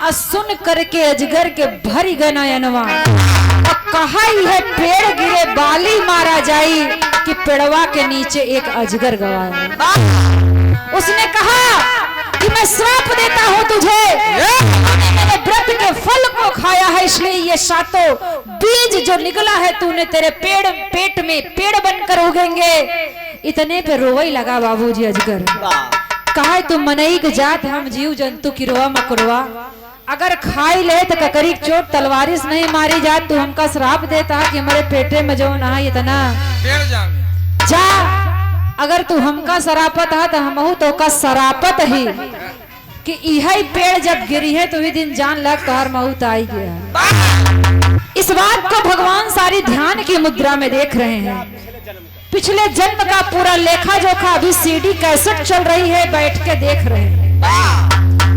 और सुन करके अजगर के भरी गना अनवा। और कहा ही है पेड़ गिरे बाली मारा जाई कि पेड़वा के नीचे एक अजगर गवाया। उसने कहा कि मैं श्राप देता हूँ तुझे, तूने मेरे व्रत के फल को खाया है, इसलिए ये 7 बीज जो निकला है तूने तेरे पेट में पेड़ बनकर उगेंगे। इतने पे रोवई लगा बाबूजी अजगर। कहा तुम मनई के जात हम जीव जंतु की रोआ मकरवा, अगर खाई ले तो ककरी चोट तलवारी से नहीं मारी जात, तू हमका श्राप देता कि हमारे पेटे में जो ना इतना जा, अगर तू हमका सरापत है तो हमहू तो का सरापत ही कि यही पेड़ जब गिरी है तो ही दिन जान लग तोहर मौत आई गया। इस बात को भगवान सारी ध्यान की मुद्रा में देख रहे हैं। पिछले जन्म का पूरा लेखा जोखा अभी सीडी कैसेट चल रही है, बैठ के देख रहे हैं।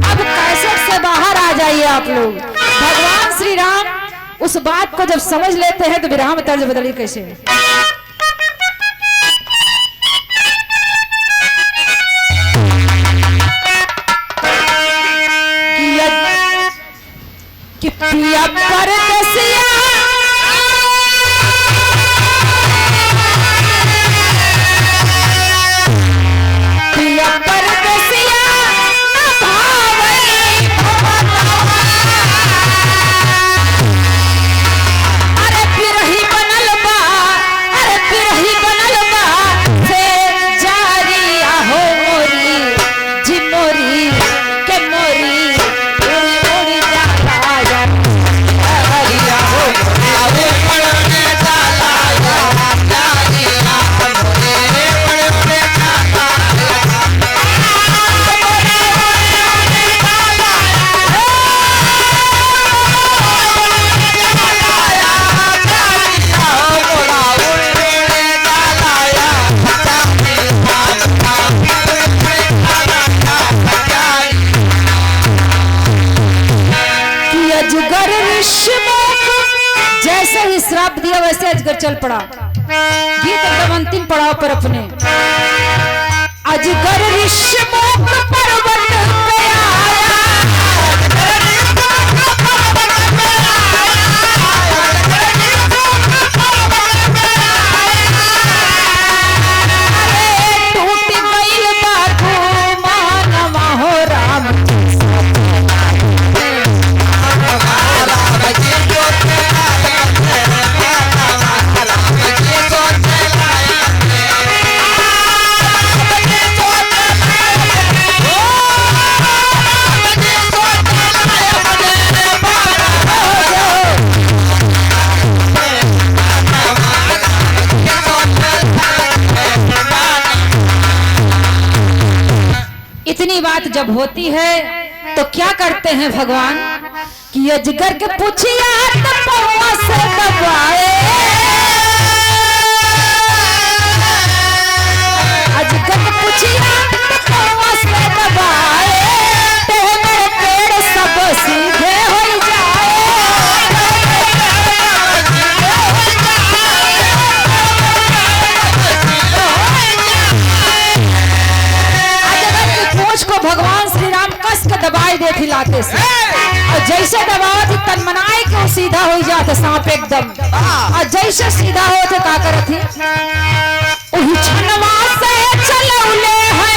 अब कैसेट से बाहर आ जाइए आप लोग। भगवान श्री राम उस बात को जब समझ लेते हैं तो विराम तर्ज बदली कैसे। जैसे ही श्राप दिया वैसे अजगर चल पड़ा। गीत एकदम अंतिम पड़ाव पर अपने। अजगर ऋषमुख पर्वत पे आया, टूट गइल बाबू मानवा हो राम। इतनी बात जब होती है तो क्या करते हैं भगवान कि अजगर के पूछिया तो पौवा से दबाए, अजगर के पूछिया तो पौवा से दबाए, तो मेरे पेड़ सब सीधे हो जाए। को भगवान श्री राम कस के दबाई दे खिलाते से, और जैसे दबाओ थी तन मनाए के सीधा हो जाते सांप एकदम। और जैसे सीधा हो थे का करत थी उही छनवा से चलौले है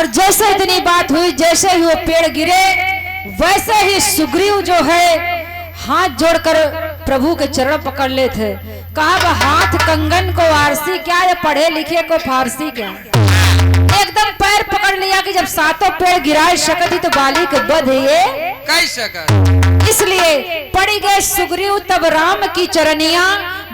जैसे इतनी बात हुई, जैसे ही वो पेड़ गिरे वैसे ही सुग्रीव जो है हाथ जोड़कर प्रभु के चरण पकड़ ले थे। कहा हाथ कंगन को आरसी क्या, या पढ़े लिखे को फारसी क्या। एकदम पैर पकड़ लिया कि जब सातों पेड़ गिराए शकत ही तो बाली के बध ये कैसे। इसलिए पड़ी गए सुग्रीव तब राम की चरनिया,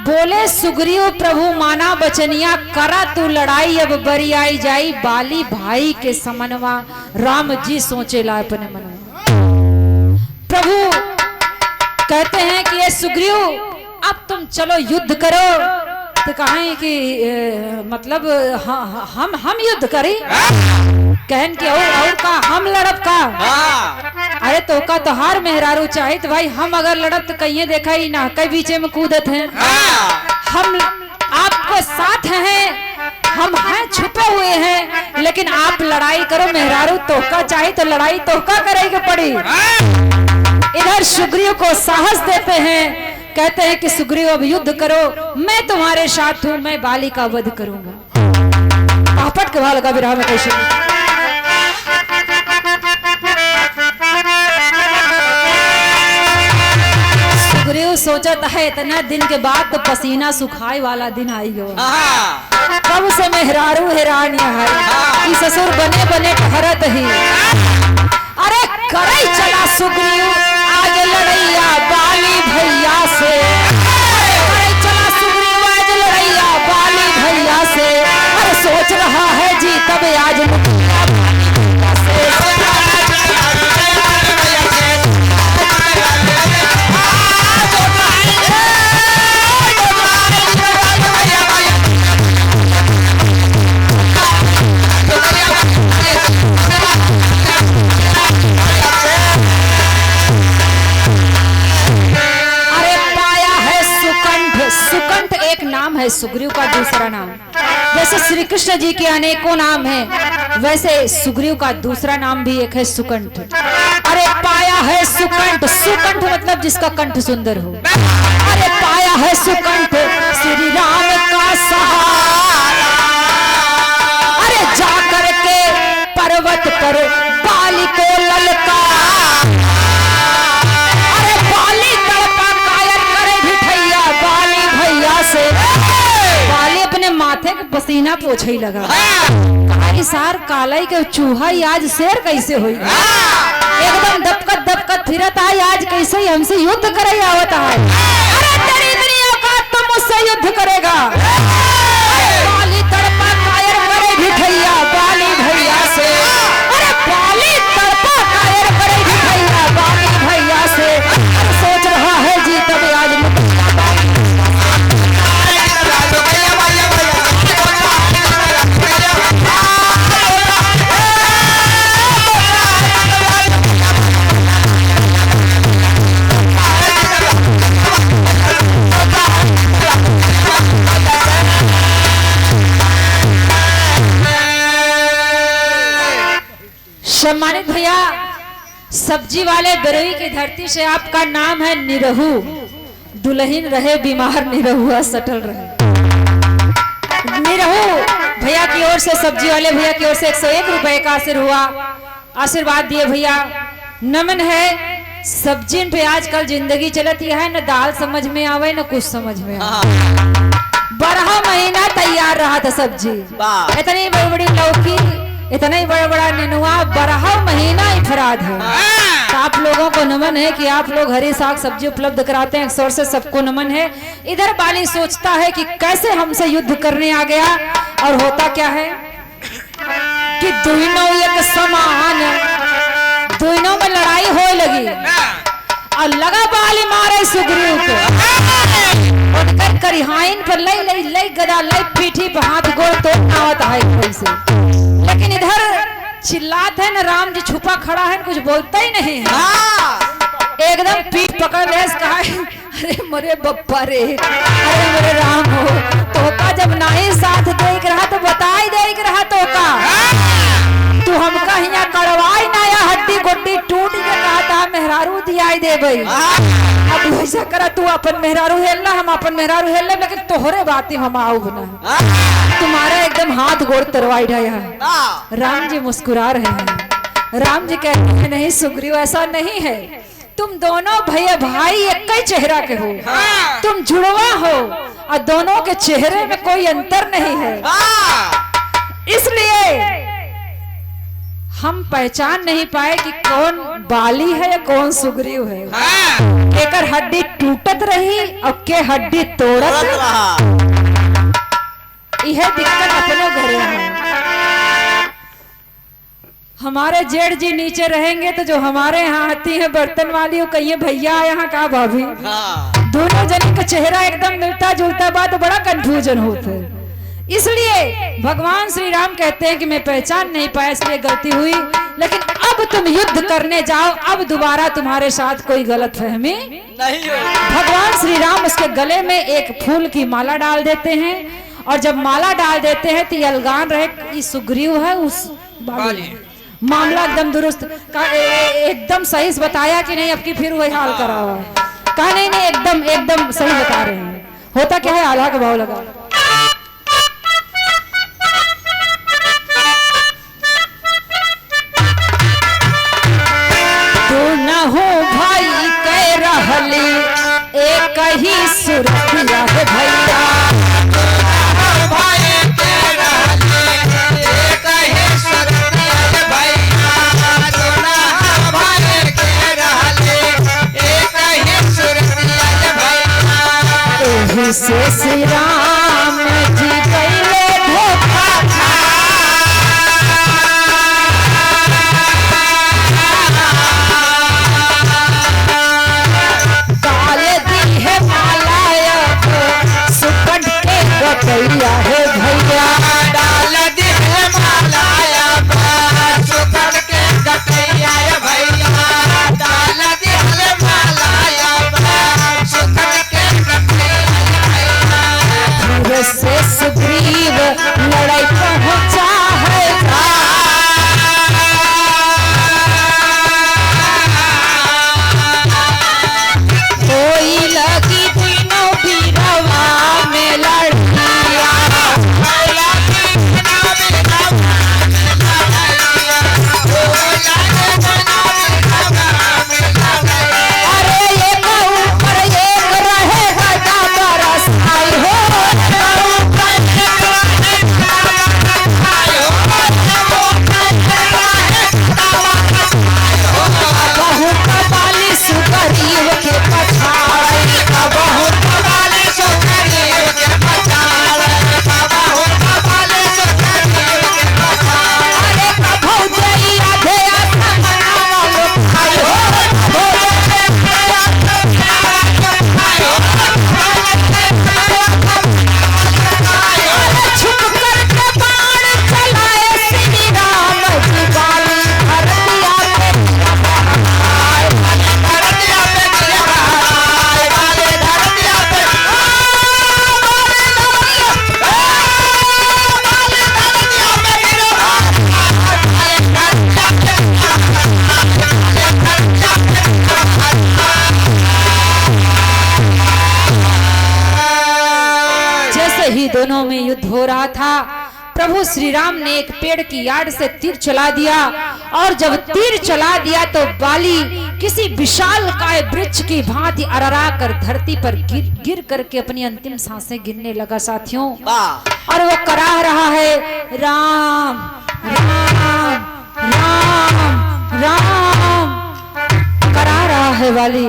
बोले सुग्रीव प्रभु माना बचनिया, करा तू लड़ाई अब बरी आई जाई, बाली भाई के समनवा राम जी सोचे ला अपने मनवा। प्रभु कहते हैं कि ये सुग्रीव अब तुम चलो युद्ध करो। तो कहें कि मतलब हम युद्ध करें, कहन के और का हम लड़ब का। अरे तो का तोहार मेहरारू चाहे तो भाई हम अगर लड़ब तो कहीं देखा ही ना, कई बीचे में कूदत हैं। हम आपको साथ हैं, हम हैं छुपे हुए हैं, लेकिन आप लड़ाई करो। मेहरारू तोहका चाहे तो लड़ाई तोहका करेगी पड़ी। इधर सुग्रीव को साहस देते हैं, कहते हैं कि सुग्रीव अब युद्ध करो, मैं तुम्हारे साथ हूं, मैं बाली का वध करूंगा। आपट के भाव लगा विराह में कैसे। सुग्रीव सोचता है इतना दिन के बाद तो पसीना सुखाए वाला दिन आई गया। कब से मेहरारू हैरान है, ससुर बने बने ठहरत ही। अरे करे चला सुग्रीव आज लड़ैया बाली भैया से, करे चला सुग्रीव आज लड़ैया बाली भैया से। अरे सोच रहा है जी तब आज है सुग्रीव का दूसरा नाम। जैसे श्री कृष्ण जी के अनेकों नाम हैं, वैसे सुग्रीव का दूसरा नाम भी एक है सुकंठ। अरे पाया है सुकंठ, सुकंठ मतलब जिसका कंठ सुंदर हो। अरे पाया है सुकंठ श्री राम का सहारा, अरे जाकर के पर्वत पर बाली को ललका। अरे बाली तड़पा कायर करे भिठैया बाली भैया से। बाली अपने माथे के पसीना पोछे ही लगा। कहा सार कालाई के चूहा आज शेर कैसे हुई, एकदम दबकत फिरत आई, आज कैसे हमसे युद्ध करे आवत है। अरे तेरी इतनी औकात तो मुझसे युद्ध करेगा। बाली तड़पा कायर करे भिठैया बाली भैया से, अरे बाली तड़पा कायर करे भिठैया बाली भैया से। सोच रहा है जी तब आज सम्मानित भैया, सब्जी वाले बरुई की धरती से आपका नाम है निरहू। दुल्हन रहे बीमार निरहुआ सटल रहे। निरहू भैया की ओर से, सब्जी वाले भैया की ओर से 101 रुपए का आशीर्वाद दिए भैया, नमन है। सब्जी पे आजकल जिंदगी चलती है, न दाल समझ में आवे न कुछ समझ में आवे। 12 महीना तैयार रहा था सब्जी, इतनी बड़ी बड़ी लौकी, इतना ही बड़ा बड़ा नेनुआ, 12 महीना इफराद है। तो आप लोगों को नमन है कि आप लोग हरी साग सब्जी उपलब्ध कराते हैं, अक्सर से सबको नमन है। इधर बाली सोचता है कि कैसे हमसे युद्ध करने आ गया, और होता क्या है कि दोनों एक समान, दोनों में लड़ाई होने लगी और लगा बाली मारे सुग्रीव को। उठकर करिहाइन पर लई गदा लई पीठी पर हाथ गोड़ तोड़ना होता है कैसे। लेकिन इधर चिल्लाते हैं न राम जी, छुपा खड़ा है, कुछ बोलता ही नहीं है। एकदम पीठ पकड़ ले, कहा अरे मरे बप्पा रे, अरे मेरे राम हो। तोका जब नहीं साथ देख रहा तो बताई देख रहा तोका, तू हमका हिया कड़वाई ना या हड्डी गोड्डी टूट के कहा था मेहरारू दियाई दे भाई। अब वैसा करा, तू अपन मेहरारू हेलना, हम अपन मेहरारू हेल ले, लेकिन तोहरे बातें हम आऊ बना, तुम्हारा एकदम हाथ गोड़ तरवाई ढाया है। राम जी मुस्कुरा रहे हैं। राम जी कहते हैं नहीं सुग्रीव, ऐसा नहीं है, तुम दोनों भैया भाई एक ही चेहरा के हो, तुम जुड़वा हो और दोनों के चेहरे में कोई अंतर नहीं है, इसलिए हम पहचान नहीं पाए कि कौन बाली है या कौन सुग्रीव है। एकर हड्डी टूटत रही और के हड्डी तोड़त यह दिक्कत अपने घरे है। हमारे जेठ जी नीचे रहेंगे तो जो हमारे यहाँ आती है बर्तन वाली, वो कहिए भैया यहाँ का भाभी, दोनों जने का चेहरा एकदम मिलता जुलता, बात बड़ा कंफ्यूजन होता है। इसलिए भगवान श्री राम कहते हैं कि मैं पहचान नहीं पाया, इसलिए गलती हुई, लेकिन अब तुम युद्ध करने जाओ, अब दोबारा तुम्हारे साथ कोई गलतफहमी नहीं हो। भगवान श्री राम उसके गले में एक फूल की माला डाल देते हैं, और जब माला डाल देते हैं तो अलगान रहे ये सुग्रीव है उस मामला एकदम दुरुस्त का, एकदम सही बताया कि नहीं, अब की फिर वही हाल करा हुआ है। कहा नहीं नहीं एकदम सही बता रहे हैं। होता क्या है, आल्हा का भाव लगा। भाई कह रहली एक ही सुरतिया है भैया, भाई कह रहली एक ही सुरतिया है भैया, भाई कह रहली एक ही सुरतिया है भैया। एही से श्री राम जी कैले धोखा था, भैया है भैया डाल दे मालाया सुखड़ के गटैया है भैया, डाल दे मालाया सुखड़ के गटैया है भैया। से सुग्रीव लड़ाई पहुंचा है, कोई लगी तीनों बीरवा में लड़, दोनों में युद्ध हो रहा था। प्रभु श्री राम ने एक पेड़ की आड़ से तीर चला दिया और जब तीर चला दिया तो बाली किसी विशाल काय वृक्ष की भांति अररा कर धरती पर गिर करके अपनी अंतिम सांसें गिनने लगा साथियों। और वो कराह रहा है राम राम राम राम करा रहा है वाली।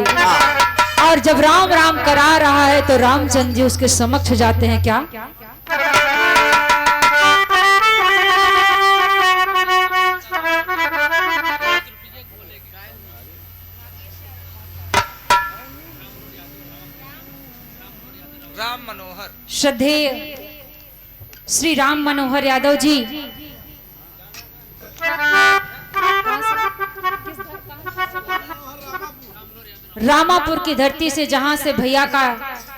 और जब राम राम करा रहा है तो रामचंद्र जी उसके समक्ष जाते हैं। क्या राम मनोहर श्रद्धेय श्री राम मनोहर यादव जी रामापुर की धरती से, जहां से भैया का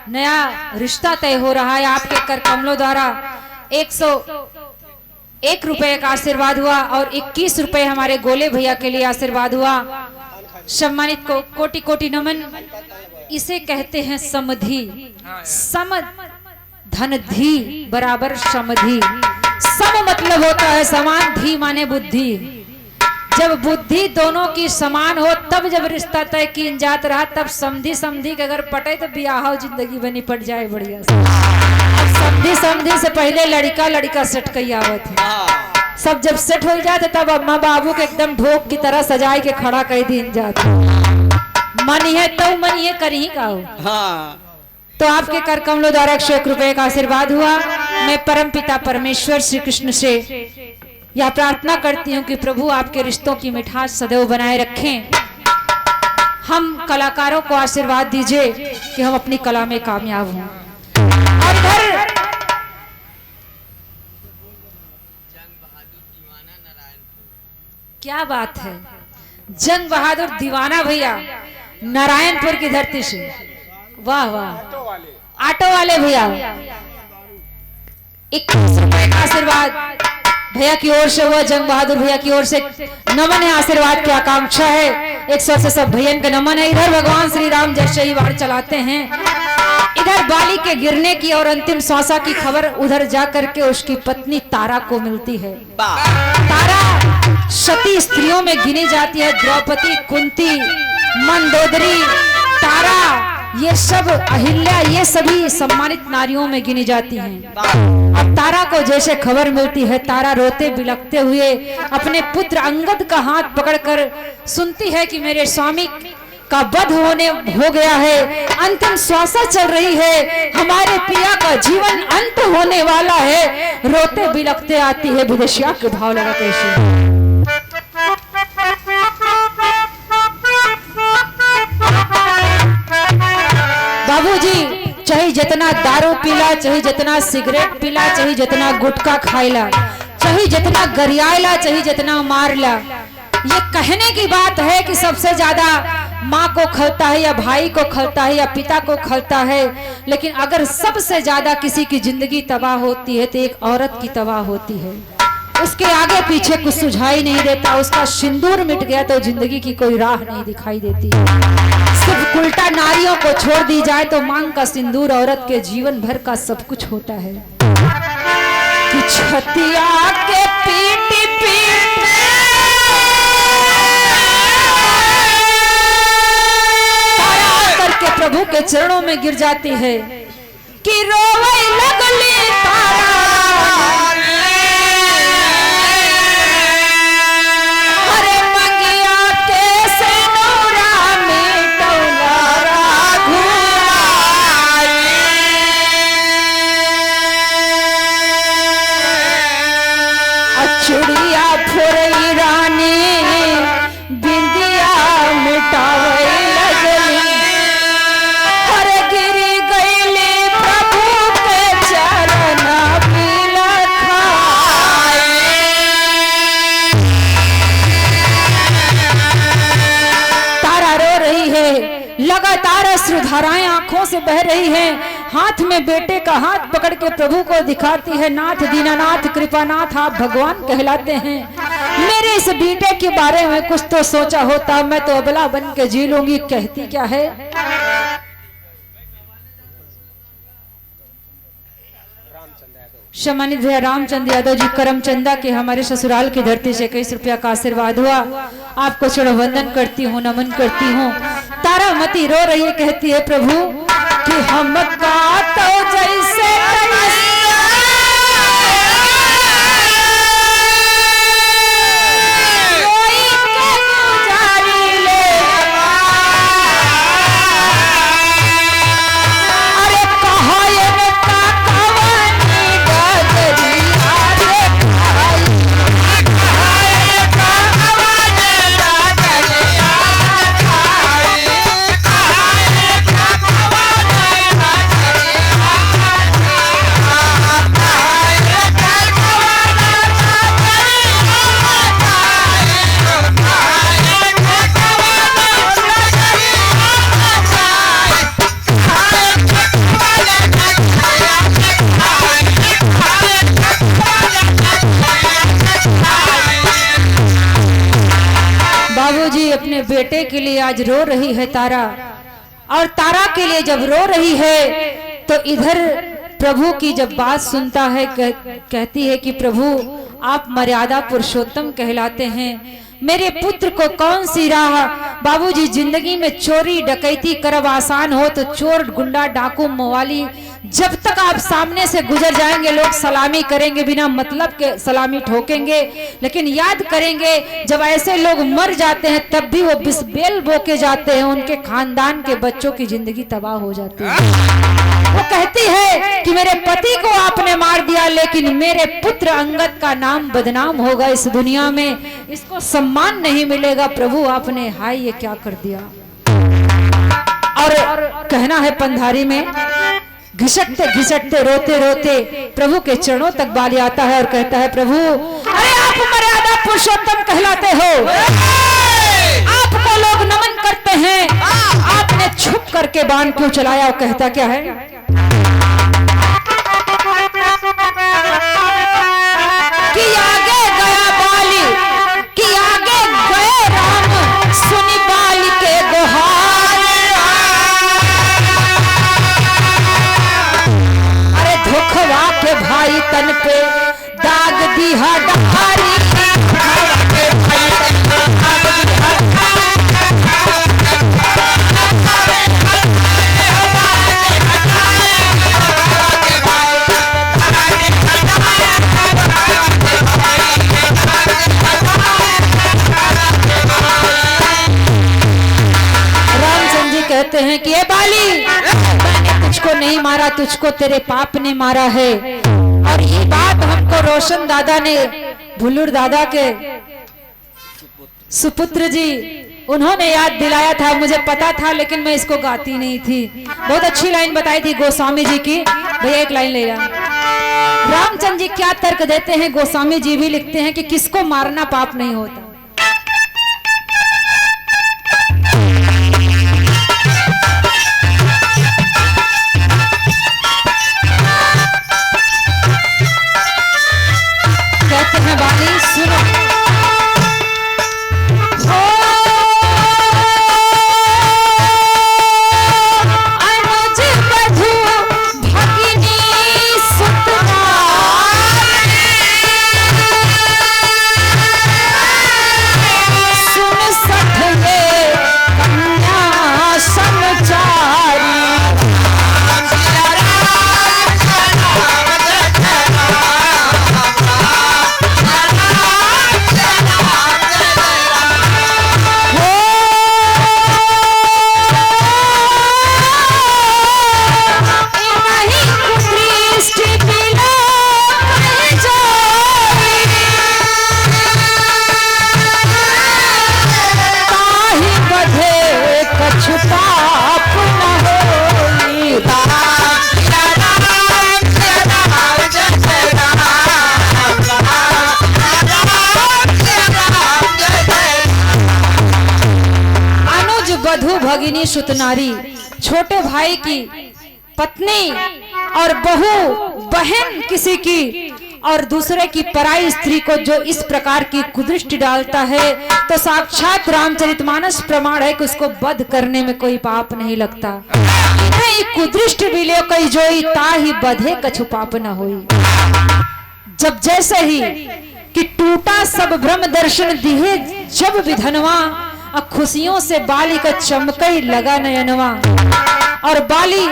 नया रिश्ता तय हो रहा है, आपके कर कमलों द्वारा 101 रुपए का आशीर्वाद हुआ और 21 रुपए हमारे गोले भैया के लिए आशीर्वाद हुआ। सम्मानित को कोटि कोटि नमन। इसे कहते हैं समधि। सम धन धी बराबर समधि। सम मतलब होता है समान, धी माने बुद्धि। जब बुद्धि दोनों की समान हो तब जब रिश्ता तय की जात रहा, तब समधि समधि के अगर पटे तो ब्याह जिंदगी बनी पड़ जाए बढ़िया से। अब समधि समधि से पहले लड़का लड़का सेट कई आवत है। सब जब सेट हो जाते तब अम्मा बाबू के एकदम ढोक की तरह सजाए के खड़ा कर दिन जाते। मन है तो मन ये कर ही का हो। तो आपके कर कमलों द्वारा 101 रुपए का आशीर्वाद हुआ। मैं परम पिता परमेश्वर श्री कृष्ण से यह प्रार्थना करती हूँ कि प्रभु आपके रिश्तों की मिठास सदैव बनाए रखें। हम कलाकारों को आशीर्वाद दीजिए कि हम अपनी कला में कामयाब हों। और इधर क्या बात है, जंग बहादुर दीवाना भैया नारायणपुर की धरती से। वाह वाह, ऑटो वाले भैया 21 रुपए का आशीर्वाद भैया की ओर से हुआ। जंग बहादुर भैया की ओर से नमन है, आशीर्वाद की आकांक्षा है। 100 से सब भैया का नमन है। इधर भगवान श्री राम जैसे ही वार चलाते हैं, इधर बाली के गिरने की और अंतिम श्वासा की खबर उधर जा करके उसकी पत्नी तारा को मिलती है। तारा सती स्त्रियों में गिनी जाती है। द्रौपदी, कुंती, मंदोदरी, तारा, ये सब, अहिल्या, ये सभी सम्मानित नारियों में गिनी जाती हैं। अब तारा को जैसे खबर मिलती है, तारा रोते बिलखते हुए अपने पुत्र अंगद का हाथ पकड़कर सुनती है कि मेरे स्वामी का वध हो गया है, अंतिम श्वासा चल रही है, हमारे पिया का जीवन अंत होने वाला है। रोते बिलखते आती है, विदेशिया के भाव लगा कैसे। बाबूजी चाहे जितना दारू पीला, चाहे जितना सिगरेट पीला, चाहे जितना गुटखा खाइला, चाहे जितना गरियाला, चाहे जितना मारला, ये कहने की बात है कि सबसे ज्यादा माँ को खलता है या भाई को खलता है या पिता को खलता है। लेकिन अगर सबसे ज्यादा किसी की जिंदगी तबाह होती है तो एक औरत की तबाह होती है। उसके आगे पीछे कुछ सुझाई नहीं देता, उसका सिंदूर मिट गया तो जिंदगी की कोई राह नहीं दिखाई देती। सिर्फ उल्टा नारियों को छोड़ दी जाए तो मांग का सिंदूर औरत के जीवन भर का सब कुछ होता है। कि छतिया के पीट पीट तारा करके प्रभु के चरणों में गिर जाती है कि रोवे लगली तारा, चुड़िया फुरई रानी बिंदिया मिटावे लगली, हर गिरी गईली प्रभु के चरण तारा रो रही है, लगातार अश्रुधाराएं आंखों से बह रही हैं। हाथ में बेटे का हाथ पकड़ के प्रभु को दिखाती है। नाथ दीनानाथ कृपानाथ आप भगवान कहलाते हैं। मेरे इस बेटे के बारे में कुछ तो सोचा होता, मैं तो अबला बन के जी लूंगी। कहती क्या है, सम्मानित भैया रामचंद्र यादव जी करमचंदा के हमारे ससुराल की धरती से 21 रुपया का आशीर्वाद हुआ। आपको चढ़ वंदन करती हूँ, नमन करती हूँ। तारामती रो रही है, कहती है प्रभु कि हम का तो जैसे अपने बेटे के लिए आज रो रही है तारा, और तारा के लिए जब रो रही है तो इधर प्रभु की जब बात सुनता है कहती है कि प्रभु आप मर्यादा पुरुषोत्तम कहलाते हैं, मेरे पुत्र को कौन सी राह। बाबूजी जिंदगी में चोरी डकैती करब आसान हो तो चोर गुंडा डाकू मवाली जब तक आप सामने से गुजर जाएंगे लोग सलामी करेंगे, बिना मतलब के सलामी ठोकेंगे, लेकिन याद करेंगे जब ऐसे लोग मर जाते हैं तब भी वो बिस्बेल बोके जाते हैं, उनके खानदान के बच्चों की जिंदगी तबाह हो जाती है। वो कहती है कि मेरे पति को आपने मार दिया लेकिन मेरे पुत्र अंगद का नाम बदनाम होगा इस दुनिया में, इसको सम्मान नहीं मिलेगा। प्रभु आपने हाय ये क्या कर दिया। और कहना है पंधारी में घिसटते घिसटते रोते रोते प्रभु के चरणों तक बाली आता है और कहता है प्रभु अरे आप मर्यादा पुरुषोत्तम कहलाते हो, आपको लोग नमन करते हैं, आपने छुप करके बाण क्यों चलाया। और कहता क्या है कि आगे गया बाली, कि आगे गए राम, सुनी बाली के गुहार, अरे धोखवा के भाई तन पे दाग दी हडारी, कहते हैं कि ये बाली मैंने तुझको नहीं मारा, तुझको तेरे पाप ने मारा है। और ये बात हमको रोशन दादा ने, भुल्लुर दादा के सुपुत्र जी, उन्होंने याद दिलाया था, मुझे पता था लेकिन मैं इसको गाती नहीं थी। बहुत अच्छी लाइन बताई थी गोस्वामी जी की। भैया एक लाइन ले जा। रामचंद्र जी क्या तर्क देते हैं, गोस्वामी जी भी लिखते हैं कि किसको मारना पाप नहीं होता। भगिनी सुतनारी, छोटे भाई की पत्नी और बहू बहन किसी की, और दूसरे की पराई स्त्री को जो इस प्रकार की कुदृष्टि डालता है तो साक्षात रामचरितमानस प्रमाण है कि उसको वध करने में कोई पाप नहीं लगता। नहीं कुदृष्टि बिलियो कई जोई ताहि बधे कछु पाप न होई। जब जैसे ही कि टूटा सब भ्रम दर्शन दिहे जब विधनवा खुशियों से बाली का चमकई लगा नयनवा। और बाली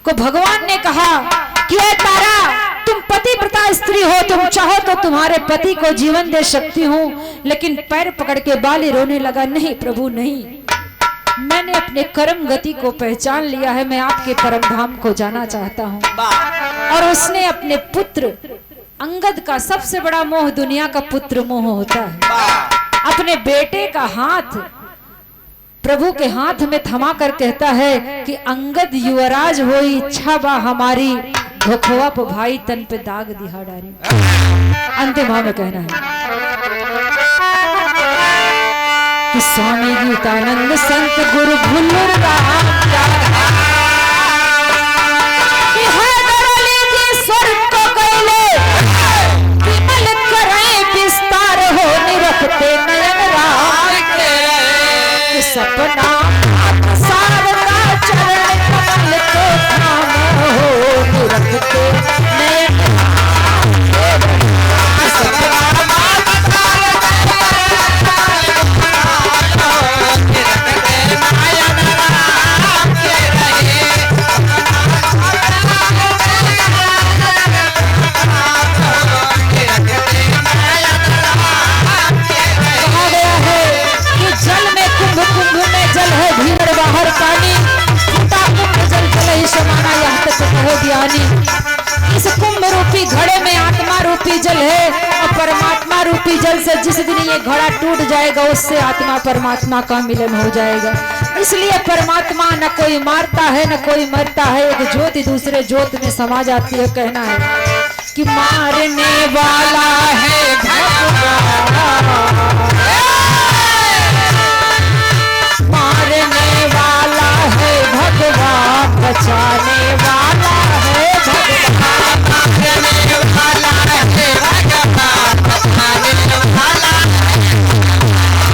को भगवान ने कहा कि हे तारा तुम पतिव्रता स्त्री हो, तुम चाहो तो तुम्हारे पति को जीवन दे सकती हूँ। लेकिन पैर पकड़ के बाली रोने लगा, नहीं प्रभु नहीं, मैंने अपने कर्म गति को पहचान लिया है, मैं आपके परम धाम को जाना चाहता हूँ। और उसने अपने पुत्र अंगद का सबसे बड़ा मोह दुनिया का पुत्र मोह होता है, अपने बेटे का हाथ प्रभु के हाथ में थमा कर कहता है कि अंगद युवराज होई इच्छा बा हमारी धोखवा पे भाई तन पे दाग दिहा डारी। अंतिम भाव में कहना है कि स्वामी गीतानंद संत गुरु भुल्लुर राम स्वर्ग को गए विमल करे विस्तार हो निरखते नयन राम के सपना सारदा चरण कमल को थाम हो निरखते नयन इस कुंभ रूपी घड़े में आत्मा रूपी जल है और परमात्मा रूपी जल से जिस दिन ये घड़ा टूट जाएगा उससे आत्मा परमात्मा का मिलन हो जाएगा। इसलिए परमात्मा न कोई मारता है न कोई मरता है, एक ज्योति दूसरे ज्योत में समा जाती है। कहना है कि मारने वाला है भगवान, मारने वाला है भगवान, बचाने वाला है भगवान, मारने वाला है भगवान, बचाने वाला है,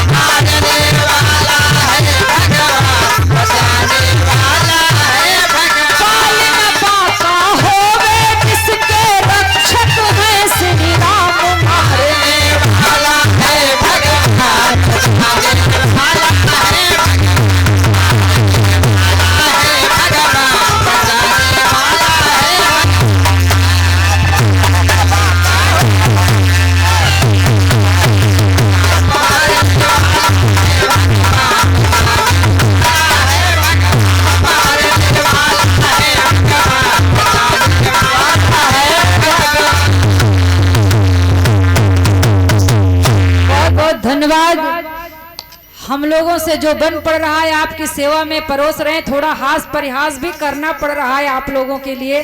मारने वाला है भगवान, बचाने वाला है भगवान। पालन पापा होवे जिसके रक्षक है श्री राम, मारने वाला है भगवान, बचाने वाला है धन्यवाद। हम लोगों से जो बन पड़ रहा है आपकी सेवा में परोस रहे हैं, थोड़ा हास परिहास भी करना पड़ रहा है आप लोगों के लिए।